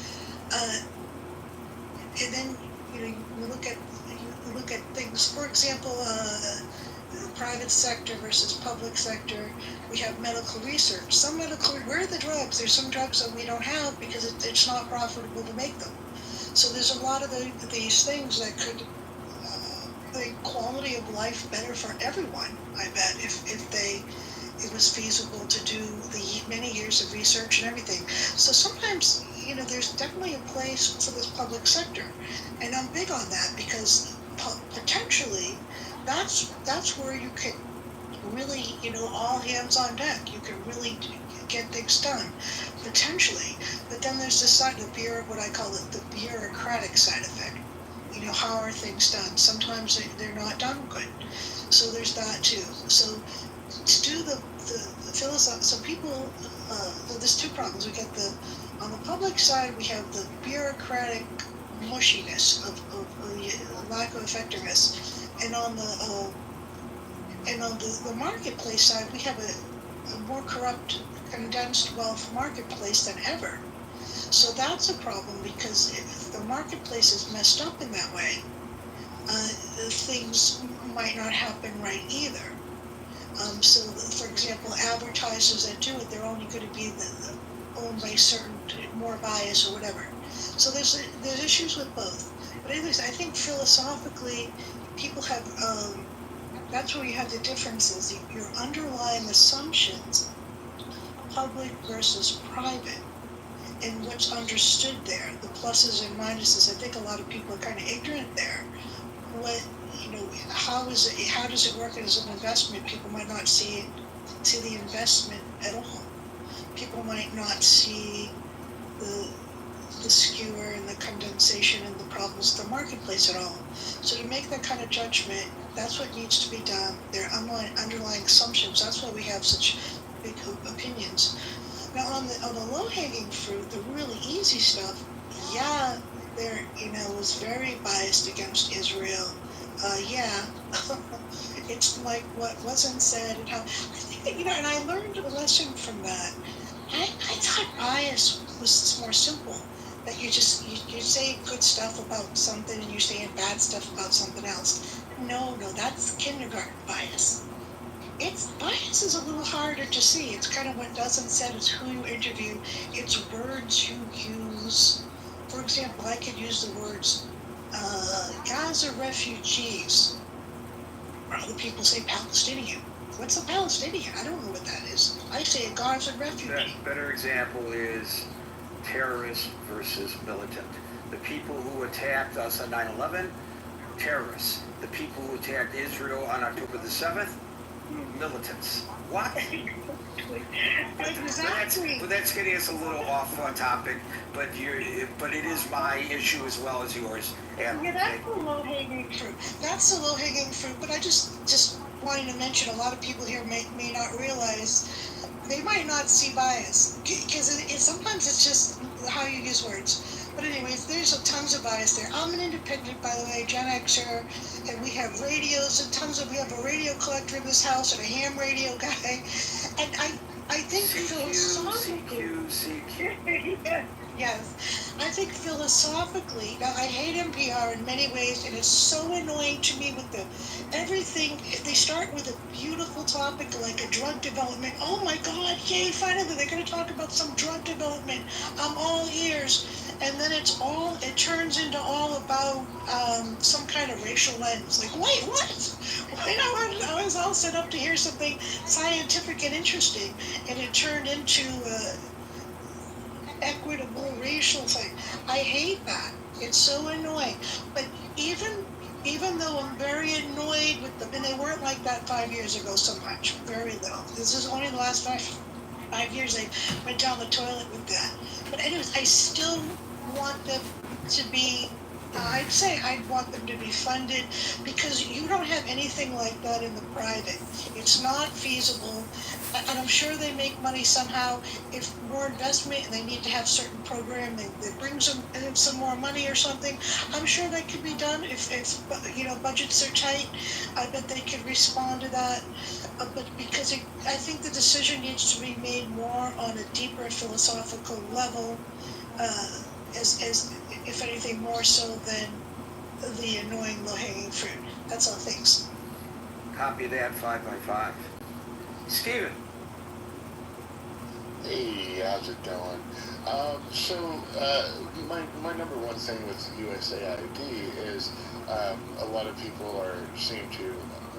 And then, you look at things, for example, private sector versus public sector. We have medical research. Where are the drugs? There's some drugs that we don't have because it's not profitable to make them. So there's a lot of these things that could make quality of life better for everyone, I bet, if it was feasible to do the many years of research and everything. So sometimes, there's definitely a place for this public sector. And I'm big on that because potentially that's where you can really, all hands on deck. You can really get things done, potentially. But then there's this side, what I call it, the bureaucratic side effect. how are things done? Sometimes they're not done good. So there's that too. So to do the philosophy, so people, there's two problems. We get on the public side, we have the bureaucratic mushiness of lack of effectiveness, and on the marketplace side, we have a more corrupt, condensed wealth marketplace than ever. So that's a problem, because if the marketplace is messed up in that way, things might not happen right either. So, for example, advertisers that do it, they're only going to be owned by certain, more bias or whatever. So there's issues with both. But anyways, I think philosophically, people have, that's where you have the differences. Your underlying assumptions, public versus private, and what's understood there, the pluses and minuses. I think a lot of people are kind of ignorant there. How does it work as an investment? People might not see the investment at all. People might not see the skewer and the condensation and the problems of the marketplace at all. So to make that kind of judgment, that's what needs to be done. Their underlying assumptions. That's why we have such big opinions. Now on the low-hanging fruit, the really easy stuff, yeah, there was very biased against Israel. It's like what wasn't said and how I think and I learned a lesson from that. I thought bias was more simple. That you say good stuff about something and you say bad stuff about something else. No, that's kindergarten bias. Bias is a little harder to see. It's kind of what doesn't said. It's who you interview. It's words you use. For example, I could use the words Gaza refugees. Or other people say Palestinian. What's a Palestinian? I don't know what that is. I say a Gaza refugee. Better example is terrorist versus militant. The people who attacked us on 9/11, terrorists. The people who attacked Israel on October the 7th, militants. What? Exactly. But that's getting us a little off on topic. But it is my issue as well as yours. Yeah, that's the low-hanging fruit. That's the low-hanging fruit. But I just wanting to mention, a lot of people here may not realize they might not see bias, because sometimes it's just how you use words. But anyways, there's tons of bias there. I'm an independent, by the way, Gen Xer, and we have radios and we have a radio collector in this house and a ham radio guy, and I think philosophically, yes, I think philosophically, now I hate NPR in many ways, and it's so annoying to me with everything. If they start with a beautiful topic like a drug development, oh my God, yay, finally they're going to talk about some drug development. I'm all ears. And then it turns into all about some kind of racial lens. Like, wait, what? I was all set up to hear something scientific and interesting, and it turned into equitable racial thing. I hate that. It's so annoying. But even though I'm very annoyed with them, and they weren't like that 5 years ago so much, very little. This is only the last 5 years they went down the toilet with that. But anyways, I still want them to be, I'd say I'd want them to be funded, because you don't have anything like that in the private. It's not feasible, and I'm sure they make money somehow. If more investment and they need to have certain program that brings them some more money or something, I'm sure that could be done if budgets are tight. I bet they could respond to that. But because I think the decision needs to be made more on a deeper philosophical level, as if anything more so than the annoying low-hanging fruit. That's all. Thanks. Copy that 5x5. Steven. Hey, how's it going? My number one thing with USAID is a lot of people seem to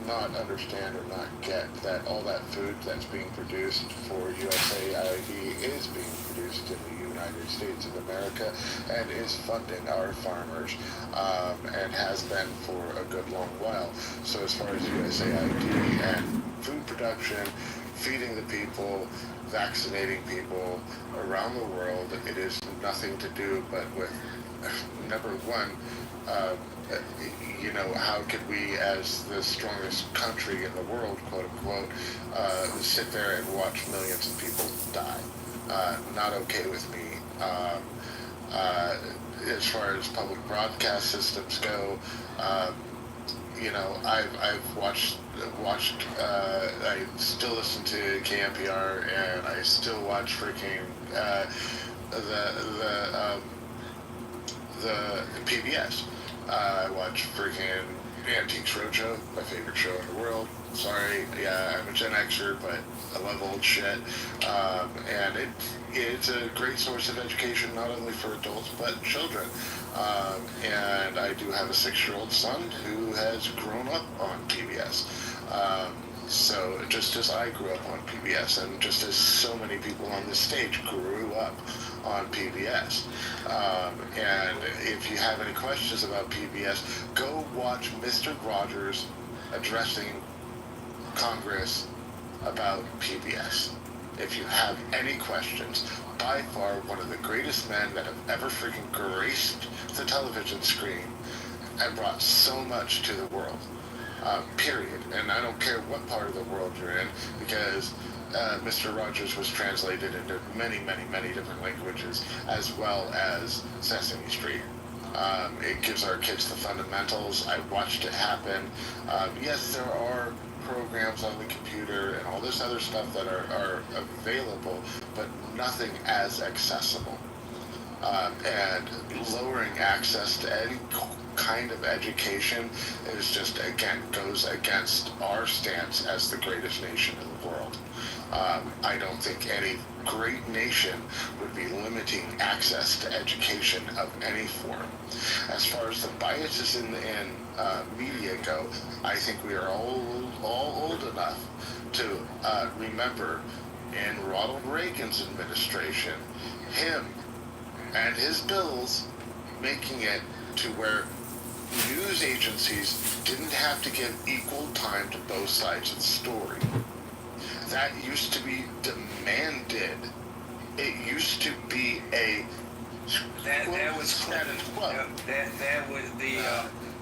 not understand or not get that all that food that's being produced for USAID is being produced in the United States of America and is funding our farmers, and has been for a good long while. So as far as USAID and food production, feeding the people, vaccinating people around the world. It is nothing to do but with, number one, how could we, as the strongest country in the world, quote unquote, sit there and watch millions of people die? Not okay with me. As far as public broadcast systems go, I've watched. I still listen to KNPR, and I still watch freaking the PBS. I watch freaking Antiques Roadshow, my favorite show in the world. Sorry, yeah, I'm a Gen Xer, but I love old shit. And it's a great source of education, not only for adults, but children. And I do have a 6-year-old son who has grown up on PBS. So just as I grew up on PBS, and just as so many people on this stage grew up on PBS. And if you have any questions about PBS, go watch Mr. Rogers addressing Congress about PBS. If you have any questions, by far one of the greatest men that have ever freaking graced the television screen and brought so much to the world. Period. And I don't care what part of the world you're in, because Mr. Rogers was translated into many, many, many different languages, as well as Sesame Street. It gives our kids the fundamentals. I watched it happen. Yes, there are programs on the computer and all this other stuff that are available, but nothing as accessible. And lowering access to any kind of education is just, again, goes against our stance as the greatest nation in the world. I don't think any great nation would be limiting access to education of any form. As far as the biases in media go, I think we are all old enough to remember in Ronald Reagan's administration, him and his bills making it to where news agencies didn't have to give equal time to both sides of the story. That used to be demanded. It used to be a that was Clinton. That was the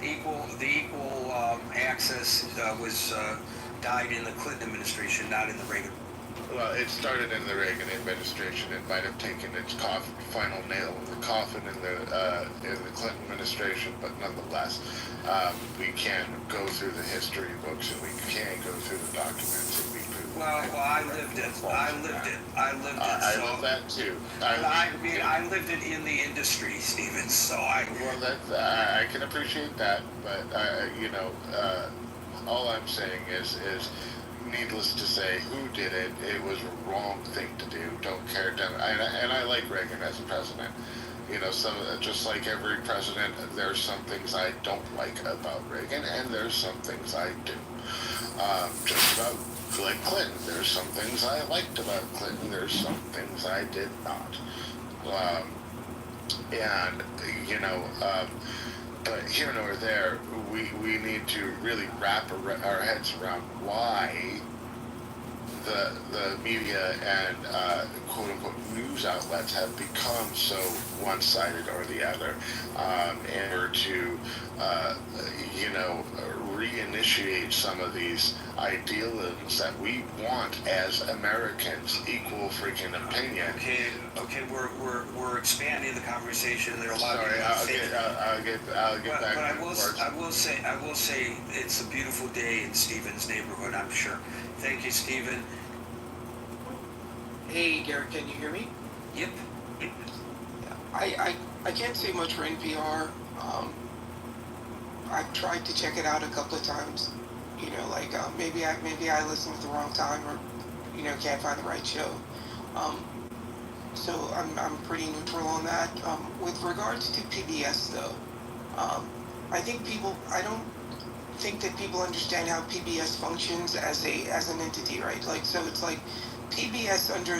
equal access was died in the Clinton administration, not in the Reagan. Well, it started in the Reagan administration. It might have taken its final nail in the coffin in the Clinton administration, but nonetheless, we can go through the history books and we can go through the documents and we prove. Well, I lived it. I lived that too. I lived it in the industry, Stephen. So I. Well, I can appreciate that, but all I'm saying is. Needless to say, who did it? It was a wrong thing to do. Don't care. And I like Reagan as a president. Just like every president, there's some things I don't like about Reagan, and there's some things I do. Just about like Clinton, there's some things I liked about Clinton. There's some things I did not. But here nor there, we need to really wrap our heads around why the media and quote unquote news outlets have become so one-sided or the other, in order to reinitiate some of these idealisms that we want as Americans, equal freaking opinion. Okay, we're expanding the conversation. There are a lot Sorry, of I'll get back. But I will say it's a beautiful day in Stephen's neighborhood, I'm sure. Thank you, Stephen. Hey, Garrett, can you hear me? Yep. Yeah, I can't say much for NPR. I've tried to check it out a couple of times. Maybe I listened at the wrong time, or can't find the right show. So I'm pretty neutral on that. With regards to PBS though, I don't think that people understand how PBS functions as an entity, right? So it's like PBS under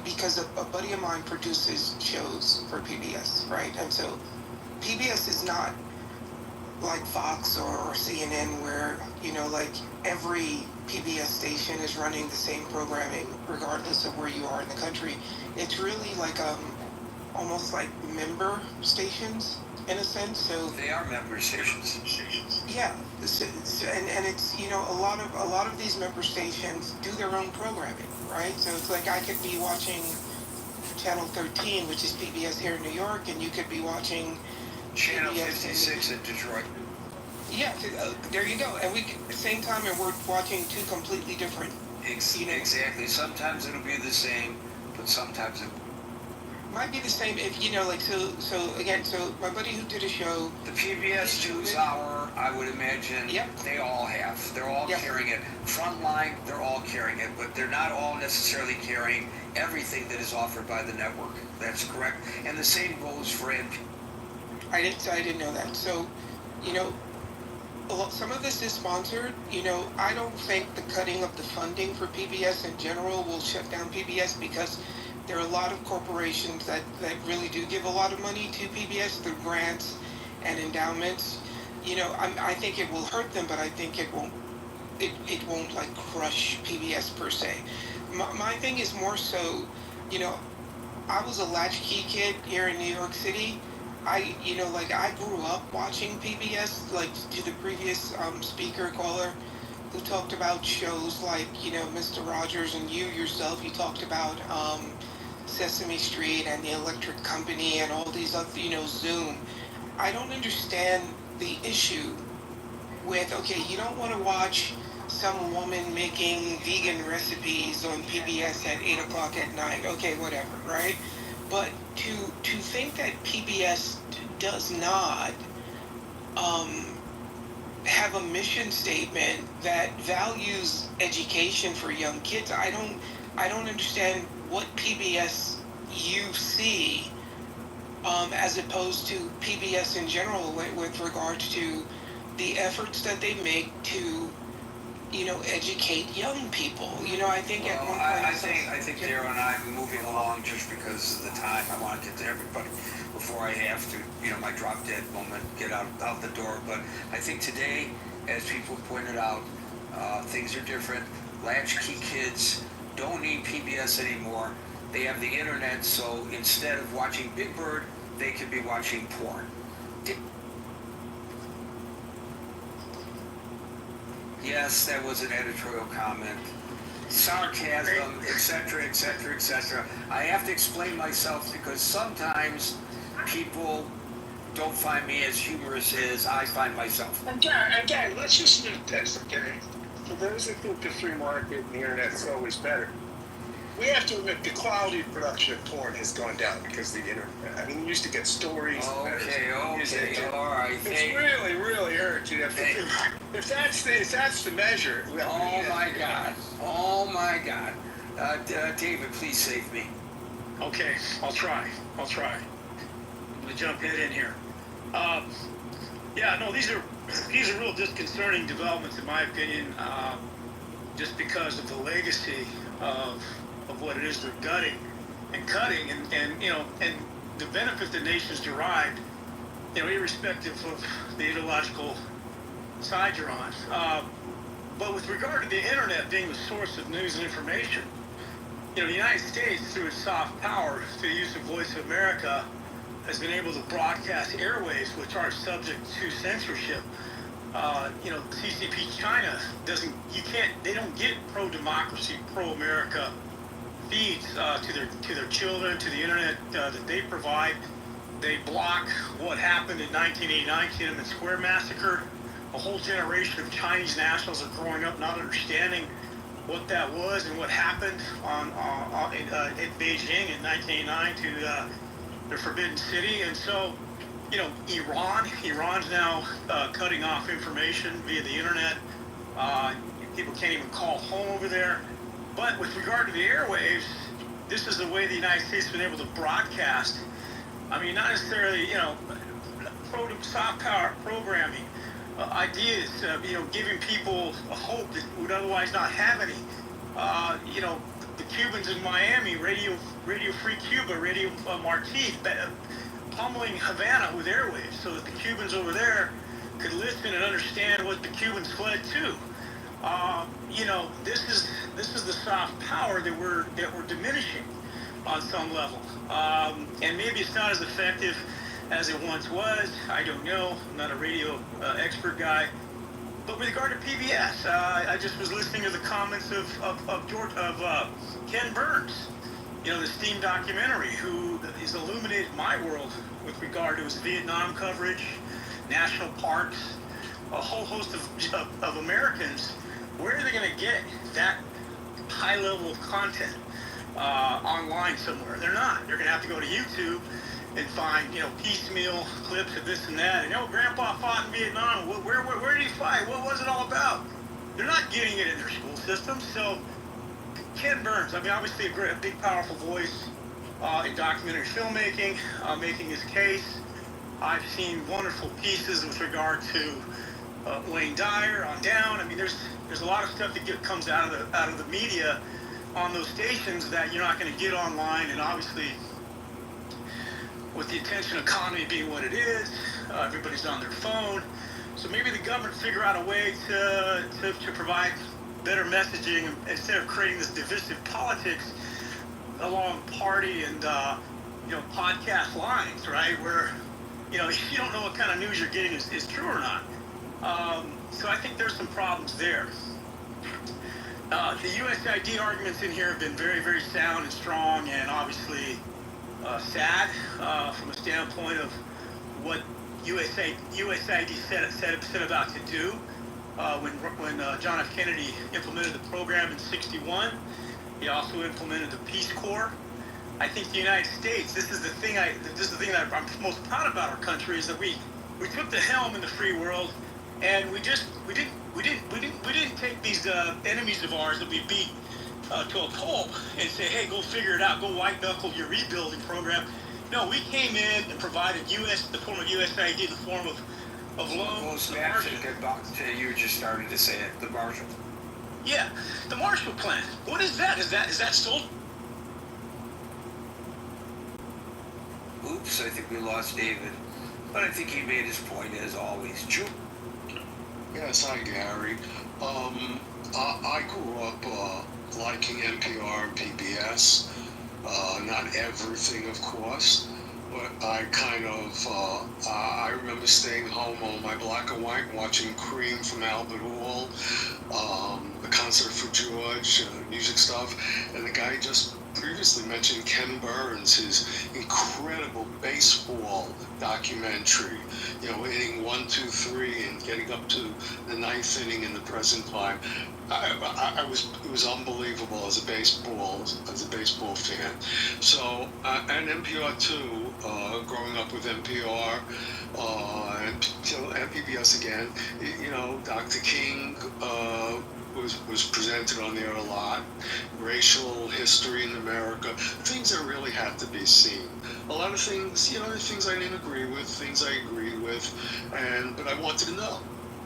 because a buddy of mine produces shows for PBS, right? And so PBS is not like Fox or CNN, where like every PBS station is running the same programming regardless of where you are in the country. It's really like almost like member stations in a sense. So They are member stations. yeah, and it's a lot of these member stations do their own programming, right? So it's like I could be watching Channel 13, which is PBS here in New York, and you could be watching Channel PBS 56 in Detroit. Yeah, there you go. And we at the same time, and we're watching two completely different. Exactly. Sometimes it'll be the same, but sometimes it might be the same if like so again. So my buddy who did a show, the PBS NewsHour, I would imagine. Yep. They all have. They're all carrying it. Frontline, they're all carrying it, but they're not all necessarily carrying everything that is offered by the network. That's correct. And the same goes for NP. I didn't know that. So, some of this is sponsored. I don't think the cutting of the funding for PBS in general will shut down PBS because there are a lot of corporations that really do give a lot of money to PBS through grants and endowments. I think it will hurt them, but I think it won't like crush PBS per se. My thing is more so, I was a latchkey kid here in New York City. I grew up watching PBS, like to the previous speaker caller who talked about shows like, Mr. Rogers, and you yourself, you talked about Sesame Street and the Electric Company and all these other, Zoom. I don't understand the issue with, okay, you don't want to watch some woman making vegan recipes on PBS at 8 o'clock at night. Okay, whatever, right? But to think that PBS does not have a mission statement that values education for young kids, I don't understand what PBS you see as opposed to PBS in general with regards to the efforts that they make to educate young people. I think at one point I think Darryl and I are moving along just because of the time. I want to get to everybody before I have to, my drop dead moment, get out the door. But I think today, as people pointed out, things are different. Latchkey kids don't need PBS anymore. They have the internet, so instead of watching Big Bird, they could be watching porn. Yes, that was an editorial comment. Sarcasm, etc., etc., etc. I have to explain myself because sometimes people don't find me as humorous as I find myself. Again, let's just do this, okay? For those that think the free market and the internet is always better, we have to admit the quality of production of porn has gone down because of the internet. I mean, you used to get stories. Okay, all right. It's really, really hurt you. If that's the measure. Oh my God. David, please save me. Okay, I'll try. I'm gonna jump in here. These are real disconcerting developments in my opinion, just because of the legacy of what it is they're gutting and cutting, and the benefit the nation's derived, irrespective of the ideological side you're on. But with regard to the internet being the source of news and information, the United States, through its soft power, through the use of Voice of America, has been able to broadcast airwaves which aren't subject to censorship. CCP China they don't get pro-democracy, pro-America feeds to their children, to the internet that they provide. They block what happened in 1989 Tiananmen Square massacre. A whole generation of Chinese nationals are growing up not understanding what that was and what happened in Beijing in 1989 to the Forbidden City. And so, Iran's now cutting off information via the internet. People can't even call home over there. But with regard to the airwaves, this is the way the United States has been able to broadcast. I mean, not necessarily, soft power programming, ideas, giving people a hope that would otherwise not have any. The Cubans in Miami, Radio Free Cuba, Radio Marti, pummeling Havana with airwaves so that the Cubans over there could listen and understand what the Cubans fled to. You know, this is the soft power that we're diminishing on some level, and maybe it's not as effective as it once was. I don't know. I'm not a radio expert guy. But with regard to PBS, I just was listening to the comments of Ken Burns, you know, the Steam documentary, who has illuminated my world with regard to his Vietnam coverage, national parks, a whole host of Americans. Where are they going to get that high level of content online somewhere? They're not. They're going to have to go to YouTube and find, you know, piecemeal clips of this and that. And, oh, Grandpa fought in Vietnam. Where did he fight? What was it all about? They're not getting it in their school system. So Ken Burns, I mean, obviously a big, powerful voice in documentary filmmaking, making his case. I've seen wonderful pieces with regard to Wayne Dyer on down. I mean, there's a lot of stuff that comes out of the media on those stations that you're not going to get online, and obviously, with the attention economy being what it is, everybody's on their phone. So maybe the government figure out a way to provide better messaging instead of creating this divisive politics along party and you know, podcast lines, right? Where, you know, you don't know what kind of news you're getting is true or not. So I think there's some problems there. The USID arguments in here have been very, very sound and strong, and obviously sad from a standpoint of what USID set about to do when John F. Kennedy implemented the program in '61. He also implemented the Peace Corps. I think the United States, this is the thing that I'm most proud about our country, is that we took the helm in the free world, and we didn't take these enemies of ours that we beat to a pulp and say, hey, go figure it out, go white knuckle your rebuilding program. No, we came in and provided the form of USAID in the form of loans. You just started to say it, the Marshall. Yeah, the Marshall Plan. What is that? Is that sold? Oops, I think we lost David. But I think he made his point as always. True. Yes, hi Gary. I grew up liking NPR and PBS. Not everything, of course, but I kind of, I remember staying home on my black and white watching Cream from Albert Hall, the Concert for George, music stuff, and the guy just previously mentioned Ken Burns, his incredible baseball documentary, you know, inning 1, 2, 3 and getting up to the 9th inning in the present time. It was unbelievable as a baseball fan. So and NPR too, growing up with NPR and PBS again. You know, Dr. King was presented on there a lot. Racial history in America, things that really had to be seen. A lot of things, you know, things I didn't agree with, things I agreed with, but I wanted to know.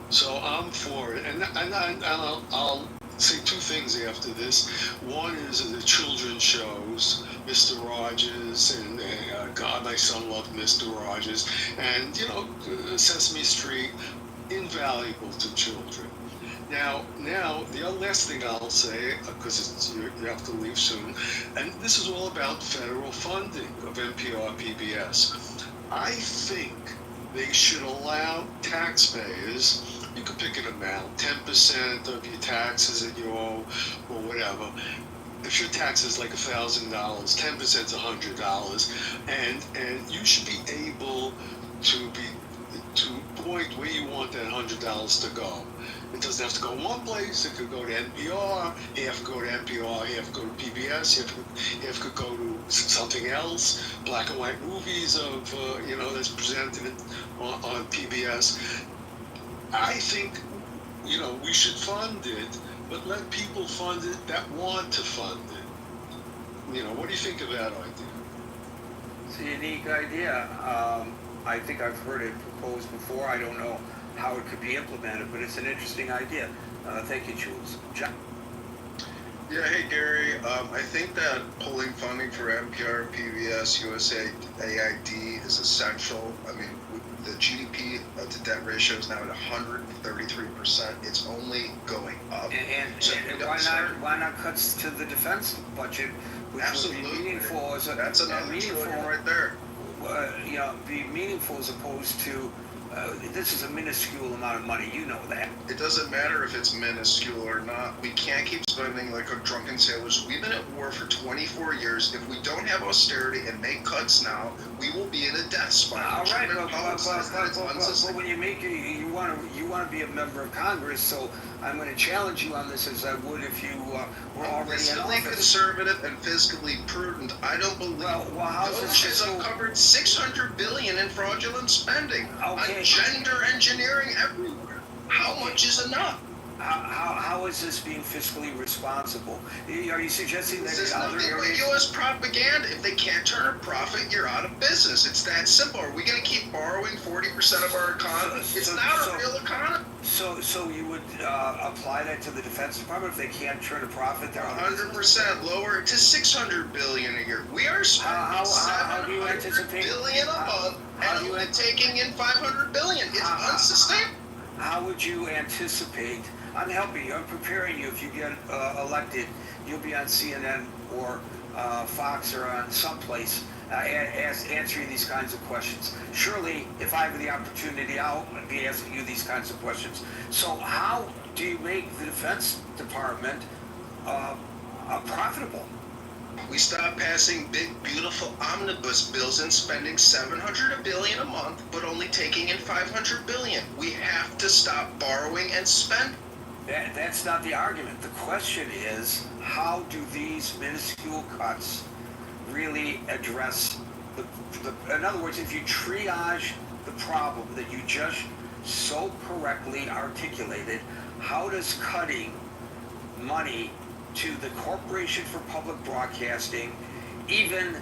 So I'm for it, and I'll say two things after this. One is the children's shows, Mr. Rogers, and God, my son loved Mr. Rogers, and you know, Sesame Street, invaluable to children. Now, the last thing I'll say, because you have to leave soon, and this is all about federal funding of NPR, PBS. I think they should allow taxpayers, you can pick an amount, 10% of your taxes that you owe, or whatever. If your tax is like $1,000, 10% is $100, and you should be able to point where you want that $100 to go. It doesn't have to go one place. It could go to NPR, half go to NPR, half go to PBS, half could go to something else, black and white movies of, you know, that's presented on PBS. I think, you know, we should fund it, but let people fund it that want to fund it. You know, what do you think of that idea? It's a unique idea. I think I've heard it proposed before. I don't know how it could be implemented, but it's an interesting idea. Thank you, Jules. John? Yeah, hey Gary. I think that pulling funding for NPR, PBS, USAID is essential. I mean, The GDP to debt ratio is now at 133%. It's only going up. And why not cuts to the defense budget, which Absolutely. would be meaningful as a That's another trillion right there. Be meaningful as opposed to this is a minuscule amount of money. You know that. It doesn't matter if it's minuscule or not. We can't keep spending like a drunken sailors. We've been at war for 24 years. If we don't have austerity and make cuts now, we will be in a death spiral. All right, but when you make you want to be a member of Congress, so I'm going to challenge you on this as I would if you were already in office. Conservative and fiscally prudent. I don't believe. Well, how's this has uncovered $600 billion in fraudulent spending on gender engineering everywhere. How much is enough? How is this being fiscally responsible? Are you suggesting that this is other nothing areas? but U.S. propaganda. If they can't turn a profit, you're out of business. It's that simple. Are we going to keep borrowing 40% of our economy? It's not a real economy. So you would apply that to the Defense Department if they can't turn a profit? They're 100% lower to $600 billion a year. We are spending $700 billion a month and only taking in $500 billion. It's unsustainable. How would you anticipate? I'm helping you. I'm preparing you. If you get elected, you'll be on CNN or Fox or on someplace answering these kinds of questions. Surely, if I have the opportunity, I'll be asking you these kinds of questions. So how do you make the Defense Department profitable? We stop passing big, beautiful omnibus bills and spending $700 billion a month, but only taking in $500 billion. We have to stop borrowing and spend. That's not the argument. The question is, how do these minuscule cuts really address in other words, if you triage the problem that you just so correctly articulated, how does cutting money to the Corporation for Public Broadcasting even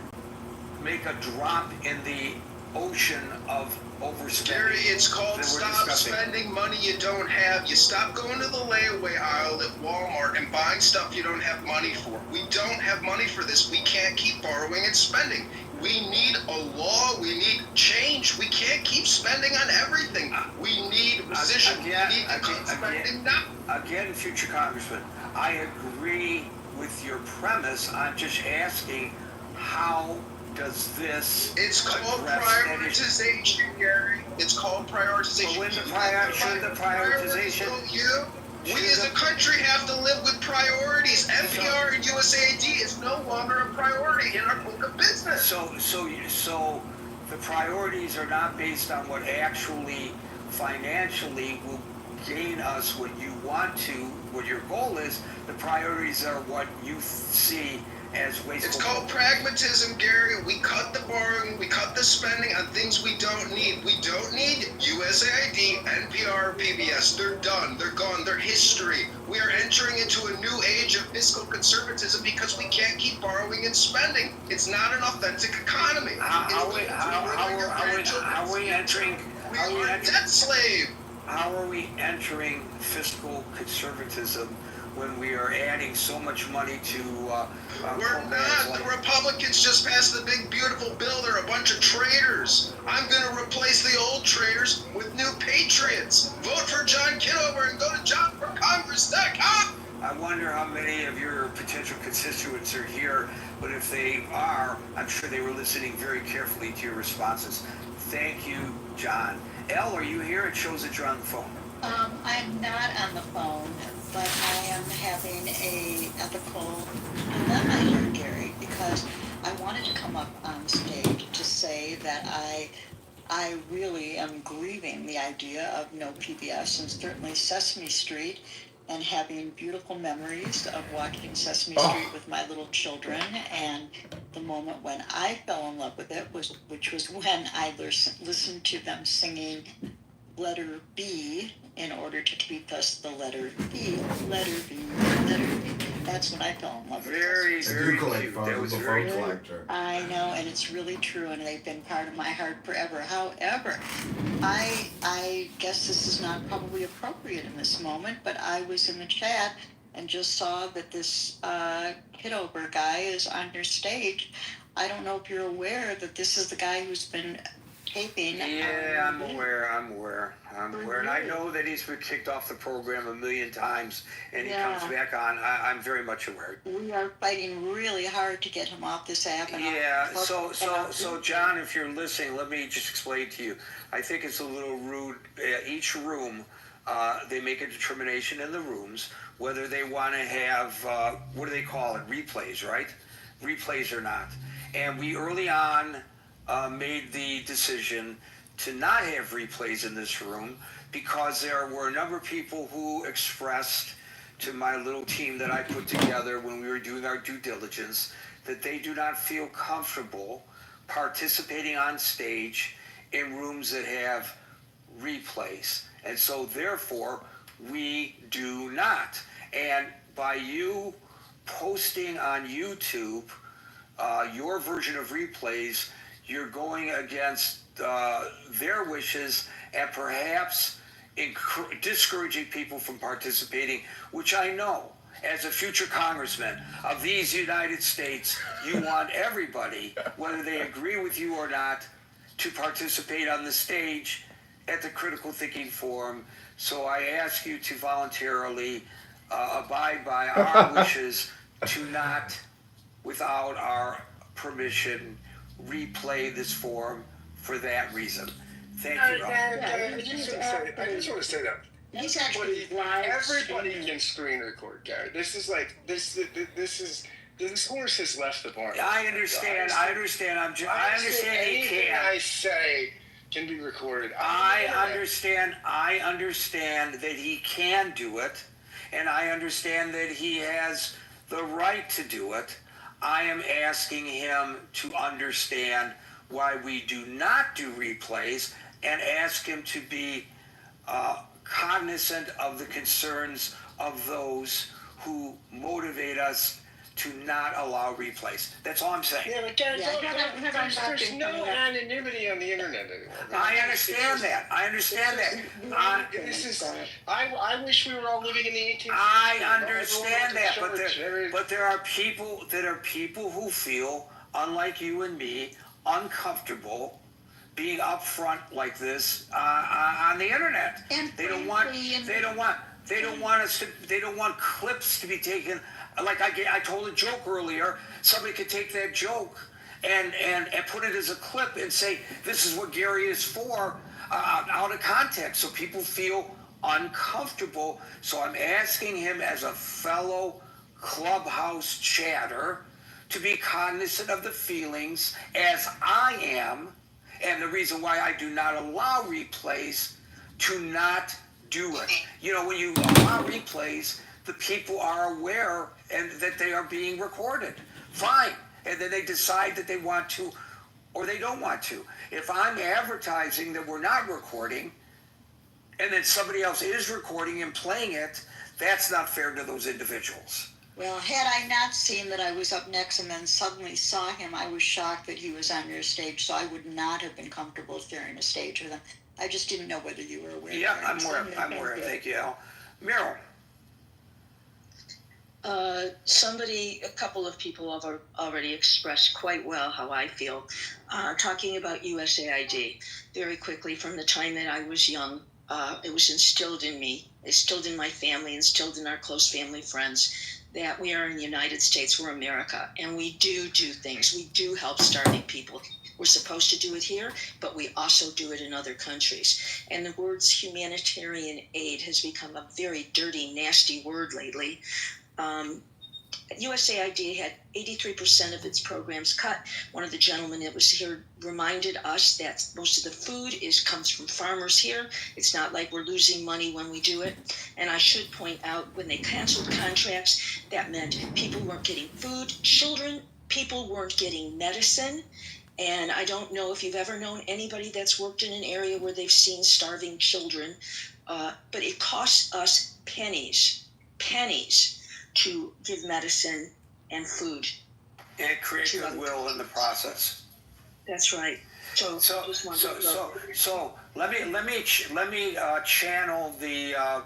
make a drop in the ocean of overspending? Gary, it's called stop spending money you don't have. You stop going to the layaway aisle at Walmart and buying stuff you don't have money for. We don't have money for this. We can't keep borrowing and spending. We need a law. We need change. We can't keep spending on everything. We need rescission. We need to cut spending now. Again, future Congressman, I agree with your premise. I'm just asking, how does this It's called prioritization, Gary. It's called prioritization. Well, should the prioritization... We as a country have to live with priorities. NPR and USAID is no longer a priority in our book of business. So the priorities are not based on what actually financially will gain us what you want to, what your goal is. The priorities are what you see as wasteful. It's called pragmatism, Gary. We cut the borrowing, we cut the spending on things we don't need. We don't need USAID, NPR, PBS. They're done. They're gone. They're history. We are entering into a new age of fiscal conservatism because we can't keep borrowing and spending. It's not an authentic economy. How are we entering? We are a debt slave. How are we entering fiscal conservatism when we are adding so much money to we're not. The Republicans just passed the big, beautiful bill. They're a bunch of traitors. I'm going to replace the old traitors with new patriots. Vote for John Kitover and go to johnforcongress.com. I wonder how many of your potential constituents are here, but if they are, I'm sure they were listening very carefully to your responses. Thank you, John. Elle, are you here? It shows that you're on the phone. I'm not on the phone, but I am having a ethical dilemma here, Gary, because I wanted to come up on stage to say that I really am grieving the idea of no PBS, and certainly Sesame Street, and having beautiful memories of watching Sesame Street with my little children. And the moment when I fell in love with it which was when I listened to them singing letter B in order to keep us the letter B, letter B, letter B. That's when I fell in love with it. Very cute. That was very cute. I know, and it's really true, and they've been part of my heart forever. However, I guess this is not probably appropriate in this moment, but I was in the chat and just saw that this Kitover guy is on your stage. I don't know if you're aware that this is the guy who's been taping. Yeah, I'm aware, and I know that he's been kicked off the program a million times, and he comes back on. I'm very much aware. We are fighting really hard to get him off this app. And Yeah, so John, if you're listening, let me just explain to you. I think it's a little rude. Each room, they make a determination in the rooms whether they want to have, what do they call it, replays, right? Replays or not. And we early on made the decision to not have replays in this room because there were a number of people who expressed to my little team that I put together when we were doing our due diligence that they do not feel comfortable participating on stage in rooms that have replays. And so therefore, we do not. And by you posting on YouTube your version of replays, you're going against their wishes and perhaps discouraging people from participating, which I know, as a future congressman of these United States, you want everybody, whether they agree with you or not, to participate on the stage at the Critical Thinking Forum. So I ask you to voluntarily abide by our wishes to not, without our permission, replay this forum for that reason. Thank you, Rob. I just want to say that. Everybody can screen record, Gary. This is like this horse has left the barn. I understand. I understand he anything can. I say can be recorded. I understand that he can do it, and I understand that he has the right to do it. I am asking him to understand why we do not do replays and ask him to be cognizant of the concerns of those who motivate us to not allow replays. That's all I'm saying. Yeah, but Gary, there's no anonymity on the internet anymore. I understand that. I wish we were all living in the 18th century. I understand that, but there are people who feel, unlike you and me, uncomfortable being upfront like this on the internet. They don't want clips to be taken. Like I told a joke earlier, somebody could take that joke and put it as a clip and say, this is what Gary is for, out of context, so people feel uncomfortable. So I'm asking him as a fellow clubhouse chatter to be cognizant of the feelings as I am, and the reason why I do not allow replays, to not do it. You know, when you allow replays, the people are aware and that they are being recorded. Fine. And then they decide that they want to or they don't want to. If I'm advertising that we're not recording and then somebody else is recording and playing it, that's not fair to those individuals. Well, had I not seen that I was up next and then suddenly saw him, I was shocked that he was on your stage, so I would not have been comfortable sharing a stage with him. I just didn't know whether you were aware. Yeah, I'm aware. Thank you, Al. Meryl. A couple of people have already expressed quite well how I feel. Talking about USAID, very quickly, from the time that I was young, it was instilled in me, instilled in my family, instilled in our close family friends, that we are in the United States, we're America, and we do things. We do help starving people. We're supposed to do it here, but we also do it in other countries. And the words humanitarian aid has become a very dirty, nasty word lately. USAID had 83% of its programs cut. One of the gentlemen that was here reminded us that most of the food comes from farmers here. It's not like we're losing money when we do it. And I should point out, when they canceled contracts, that meant people weren't getting food, people weren't getting medicine. And I don't know if you've ever known anybody that's worked in an area where they've seen starving children, but it costs us pennies to give medicine and food. And create goodwill in the process. That's right. So let me channel the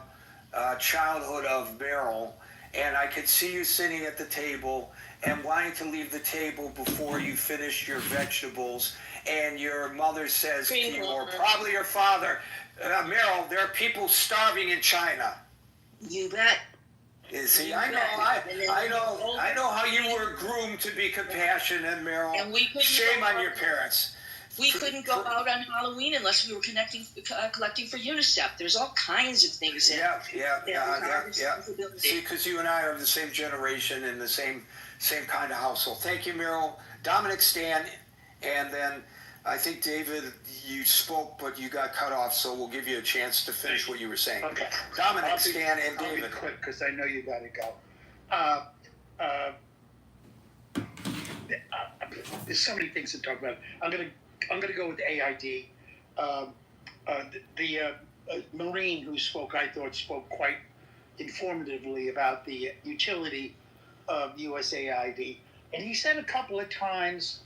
childhood of Beryl, and I could see you sitting at the table, and wanting to leave the table before you finish your vegetables, and your mother says to you, or probably your father, Meryl, there are people starving in China. You bet. You see, I know how you were groomed to be compassionate, Meryl. And we couldn't Shame on your parents. We couldn't go out on Halloween unless we were collecting for UNICEF. There's all kinds of things. Yeah. See, because you and I are of the same generation and the same kind of household. Thank you, Meryl. Dominic, Stan, and then I think, David, you spoke, but you got cut off, so we'll give you a chance to finish what you were saying. Okay. Dominic, Stan, and David. I'll be quick because I know you got to go. There's so many things to talk about. I'm gonna go with AID. The Marine who spoke, I thought, spoke quite informatively about the utility of USAID, and he said a couple of times,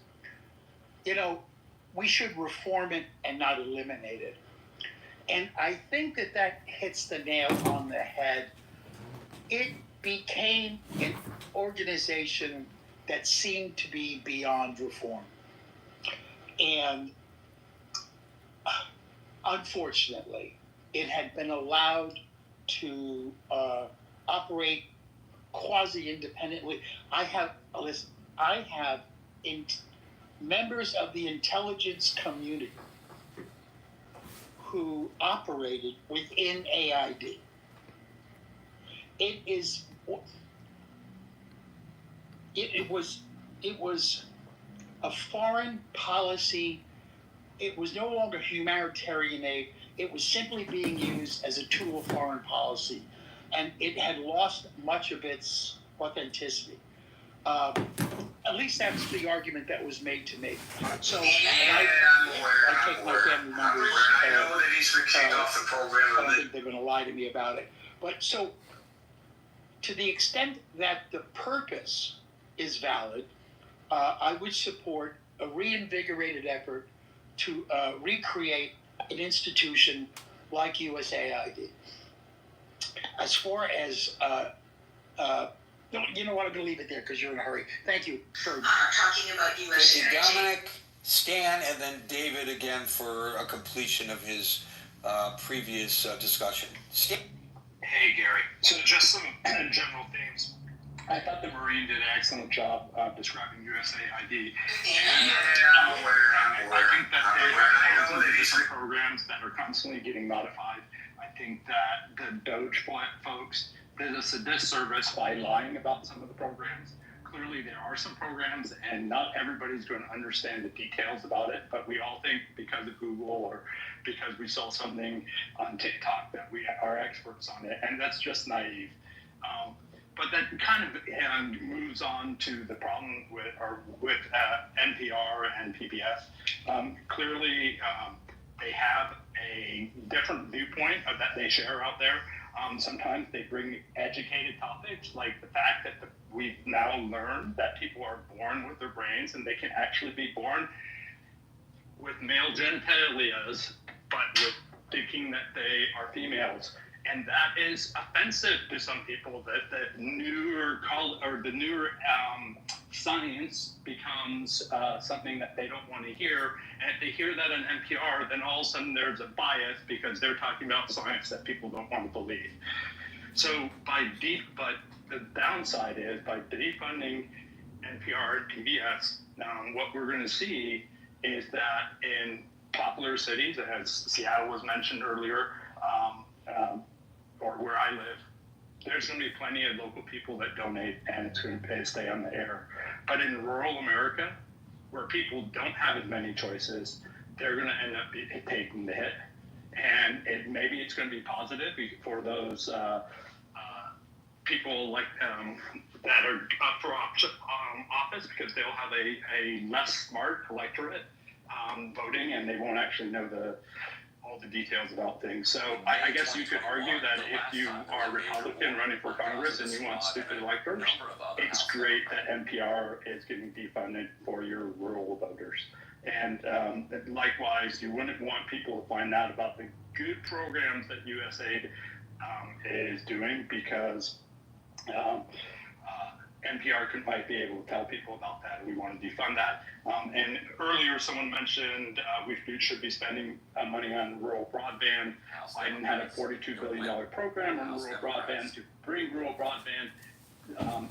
we should reform it and not eliminate it. And I think that hits the nail on the head. It became an organization that seemed to be beyond reform. And unfortunately, it had been allowed to operate quasi-independently. I have members of the intelligence community who operated within AID. It was a foreign policy. It was no longer humanitarian aid. It was simply being used as a tool of foreign policy, and it had lost much of its authenticity. At least that's the argument that was made to me. So I take my family members. I know that he's been kicked off the program. I don't think they're going to lie to me about it. But so, to the extent that the purpose is valid, I would support a reinvigorated effort to recreate an institution like USAID. As far as you know what, I'm going to leave it there because you're in a hurry. Thank you. Talking about USAID. Dominic, Stan, and then David again for a completion of his previous discussion. Stan? Hey, Gary. So just some general themes. I thought the Marine did an excellent job describing USAID. I think that there are different programs that are constantly getting modified. I think that the Doge folks did us a disservice by lying about some of the programs. Clearly, there are some programs, and not everybody's going to understand the details about it, but we all think because of Google or because we saw something on TikTok that we are experts on it, and that's just naive. But that kind of moves on to the problem with NPR and PBS. Clearly, they have a different viewpoint that they share out there. Sometimes they bring educated topics, like the fact that we've now learned that people are born with their brains and they can actually be born with male genitalias, but with thinking that they are females. And that is offensive to some people, that the newer science becomes something that they don't want to hear. And if they hear that on NPR, then all of a sudden there's a bias because they're talking about science that people don't want to believe. So but the downside is by defunding NPR and PBS, what we're going to see is that in popular cities, as Seattle was mentioned earlier, or where I live, there's going to be plenty of local people that donate, and it's going to stay on the air. But in rural America, where people don't have as many choices, they're going to end up taking the hit. And maybe it's going to be positive for those people like that are up for office, because they'll have a less smart electorate voting, and they won't actually know all the details about things. So I guess you could argue that if you are a Republican running for Congress and you want stupid electors, it's great that NPR is getting defunded for your rural voters. And likewise, you wouldn't want people to find out about the good programs that USAID is doing, because NPR might be able to tell people about that. We want to defund that. And earlier, someone mentioned we should be spending money on rural broadband. Biden had a $42 billion program on rural broadband to bring rural broadband,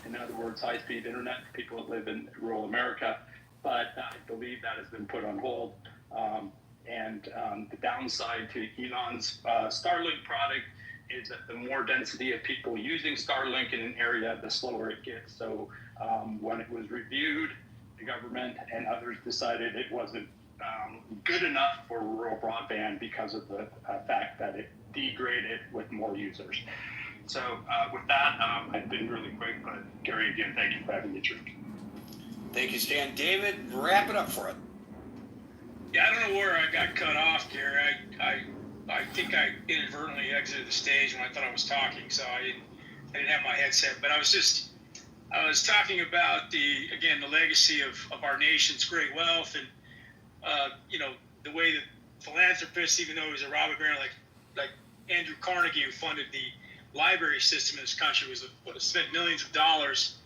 in other words, high-speed internet for people that live in rural America. But I believe that has been put on hold. The downside to Elon's Starlink product is that the more density of people using Starlink in an area, the slower it gets. So when it was reviewed, the government and others decided it wasn't good enough for rural broadband because of the fact that it degraded with more users. So with that, I've been really quick, but Gary, again, thank you for having me through. Thank you, Stan. David, wrap it up for it. Yeah, I don't know where I got cut off, Gary. I think I inadvertently exited the stage when I thought I was talking, so I didn't have my headset. But I was talking about the legacy of our nation's great wealth, and the way that philanthropists, even though he was a robber baron like Andrew Carnegie, who funded the library system in this country, spent millions of dollars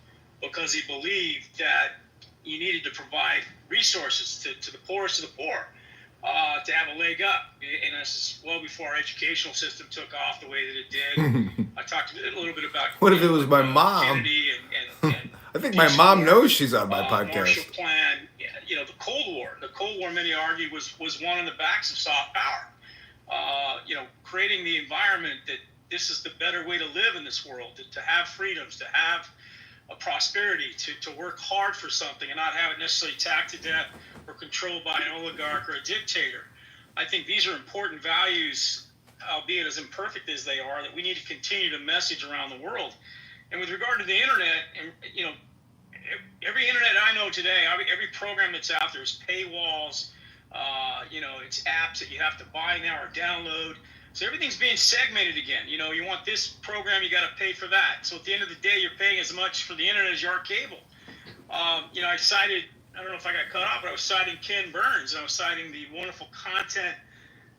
because he believed that you needed to provide resources to the poorest of the poor to have a leg up. And this is well before our educational system took off the way that it did. I talked a little bit about what if it was my mom? Kennedy and I think my mom knows she's on my podcast. Marshall Plan, the Cold War. The Cold War, many argue, was won on the backs of soft power. Creating the environment that this is the better way to live in this world, to have freedoms, to have a prosperity, to work hard for something and not have it necessarily tacked to death or controlled by an oligarch or a dictator. I think these are important values, albeit as imperfect as they are, that we need to continue to message around the world. And with regard to the internet, and every internet I know today, every program that's out there is paywalls. It's apps that you have to buy now or download. So everything's being segmented again. You want this program, you got to pay for that. So at the end of the day, you're paying as much for the internet as you are cable. I cited, I don't know if I got cut off, but I was citing Ken Burns, and I was citing the wonderful content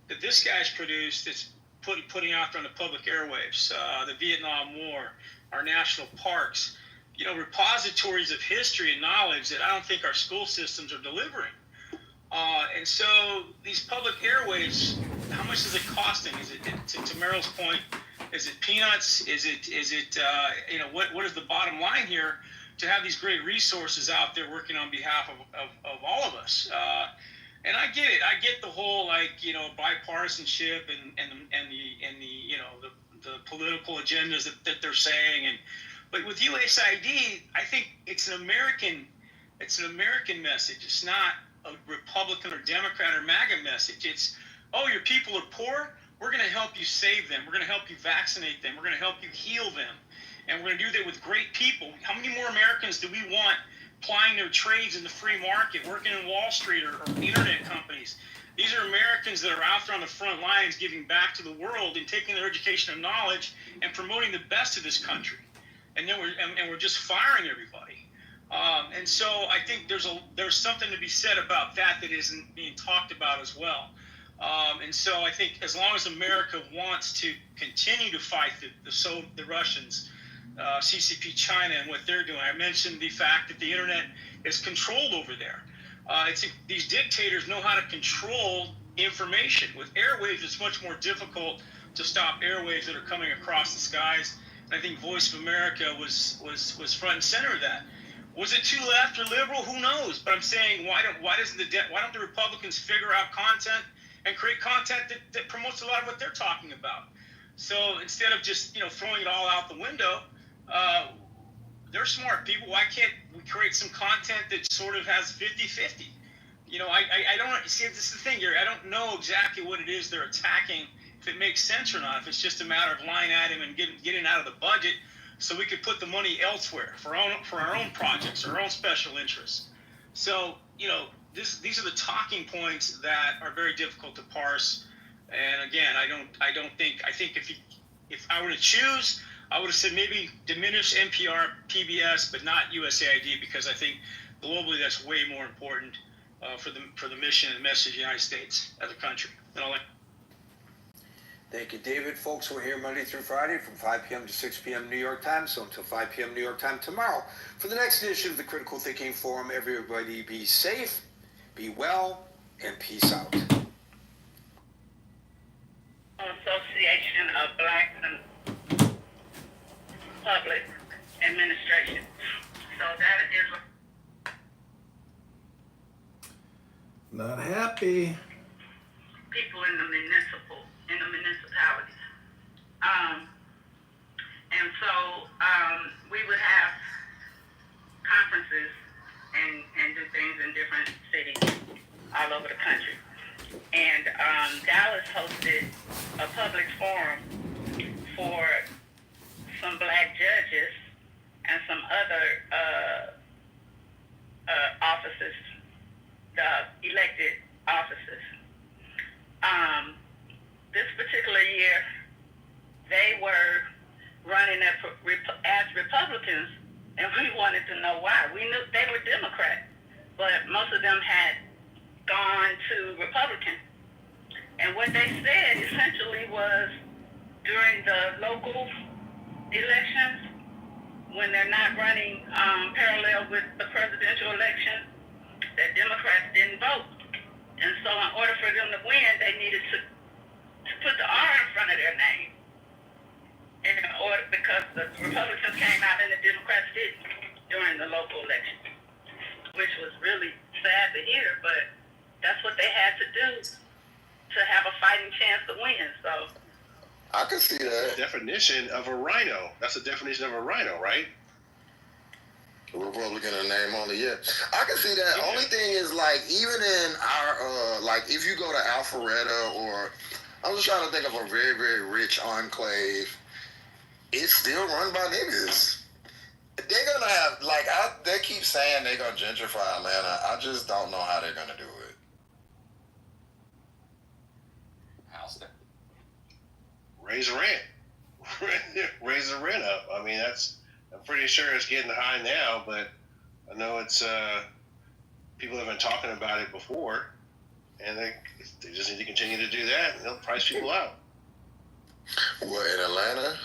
that this guy's produced that's putting out there on the public airwaves, the Vietnam War, our national parks, repositories of history and knowledge that I don't think our school systems are delivering. And so these public airwaves, how much is it costing? Is it, to Merrill's point, is it peanuts? Is it what is the bottom line here to have these great resources out there working on behalf of all of us? And I get it. I get the whole bipartisanship and the political agendas that they're saying. But with USAID, I think it's an American message. It's not a Republican or Democrat or MAGA message. It's, your people are poor. We're going to help you save them. We're going to help you vaccinate them. We're going to help you heal them. And we're going to do that with great people. How many more Americans do we want plying their trades in the free market, working in Wall Street or internet companies? These are Americans that are out there on the front lines giving back to the world and taking their education and knowledge and promoting the best of this country. And then we're just firing everybody. And so I think there's something to be said about that isn't being talked about as well. And so I think as long as America wants to continue to fight the Russians, CCP China and what they're doing, I mentioned the fact that the internet is controlled over there. These dictators know how to control information. With airwaves, it's much more difficult to stop airwaves that are coming across the skies. And I think Voice of America was front and center of that. Was it too left or liberal? Who knows? But I'm saying, why don't the Republicans figure out content and create content that promotes a lot of what they're talking about? So instead of just throwing it all out the window, they're smart people. Why can't we create some content that sort of has 50-50? I don't see. This is the thing, Gary. I don't know exactly what it is they're attacking, if it makes sense or not. If it's just a matter of line item and getting out of the budget, so we could put the money elsewhere for our own projects, our own special interests. So these are the talking points that are very difficult to parse. And again, I think if I were to choose, I would have said maybe diminish NPR, PBS, but not USAID, because I think globally that's way more important for the mission and message of the United States as a country. Thank you, David. Folks, we're here Monday through Friday from 5 p.m. to 6 p.m. New York time, so until 5 p.m. New York time tomorrow. For the next edition of the Critical Thinking Forum, everybody be safe, be well, and peace out. Association of Black and Public Administration. So that is Not happy. people in the municipalities. And so we would have conferences and do things in different cities all over the country. And Dallas hosted a public forum for some black judges and some other officers, the elected officers. This particular year, they were running as Republicans, and we wanted to know why. We knew they were Democrats, but most of them had gone to Republican. And what they said essentially was during the local elections, when they're not running parallel with the presidential election, that Democrats didn't vote. And so in order for them to win, they needed to put the R in front of their name. Because the Republicans came out and the Democrats didn't during the local election, which was really sad to hear, but that's what they had to do to have a fighting chance to win. So I can see that. Definition of a rhino. That's the definition of a rhino, right? Republican in name only, yeah. I can see that. Yeah. Only thing is, like, even in our, like, if you go to Alpharetta or, I'm just trying to think of a very, very rich enclave, it's still run by niggas. They're gonna have, like, they keep saying they're gonna gentrify Atlanta. I just don't know how they're gonna do it. How's that? Raise the rent. Raise the rent up. I mean, I'm pretty sure it's getting high now, but I know it's, people have been talking about it before, and they just need to continue to do that, and they'll price people out. What, in Atlanta?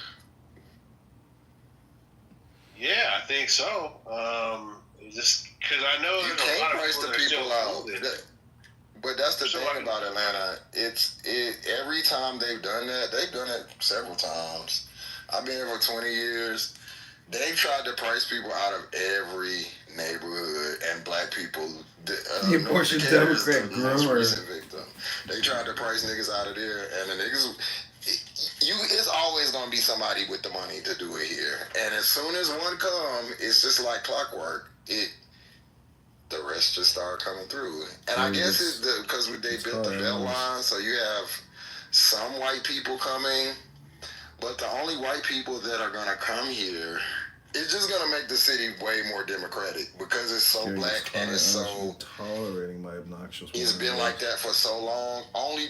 Yeah, I think so. Just because I know you can't price the people out. But that's the thing about Atlanta. Every time they've done it several times. I've been here for 20 years. They've tried to price people out of every neighborhood, and black people. The abortion Democrat groomer. They tried to price niggas out of there, and the niggas. It's always gonna be somebody with the money to do it here, and as soon as one come, it's just like clockwork. The rest just start coming through, and I guess it's because they built the belt line, so you have some white people coming, but the only white people that are gonna come here, it's just gonna make the city way more democratic because it's so black and it's so tolerating my obnoxious. It's been like that for so long. Only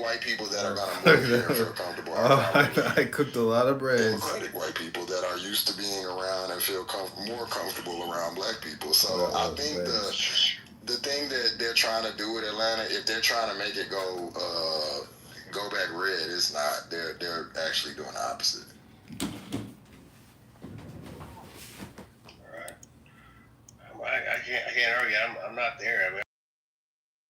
white people that are gonna move here and feel comfortable. I cooked a lot of bread. Democratic white people that are used to being around and feel more comfortable around black people. So I think the thing that they're trying to do with Atlanta, if they're trying to make it go back red, it's not. They're actually doing the opposite. All right. I can't argue. I'm not there. I mean,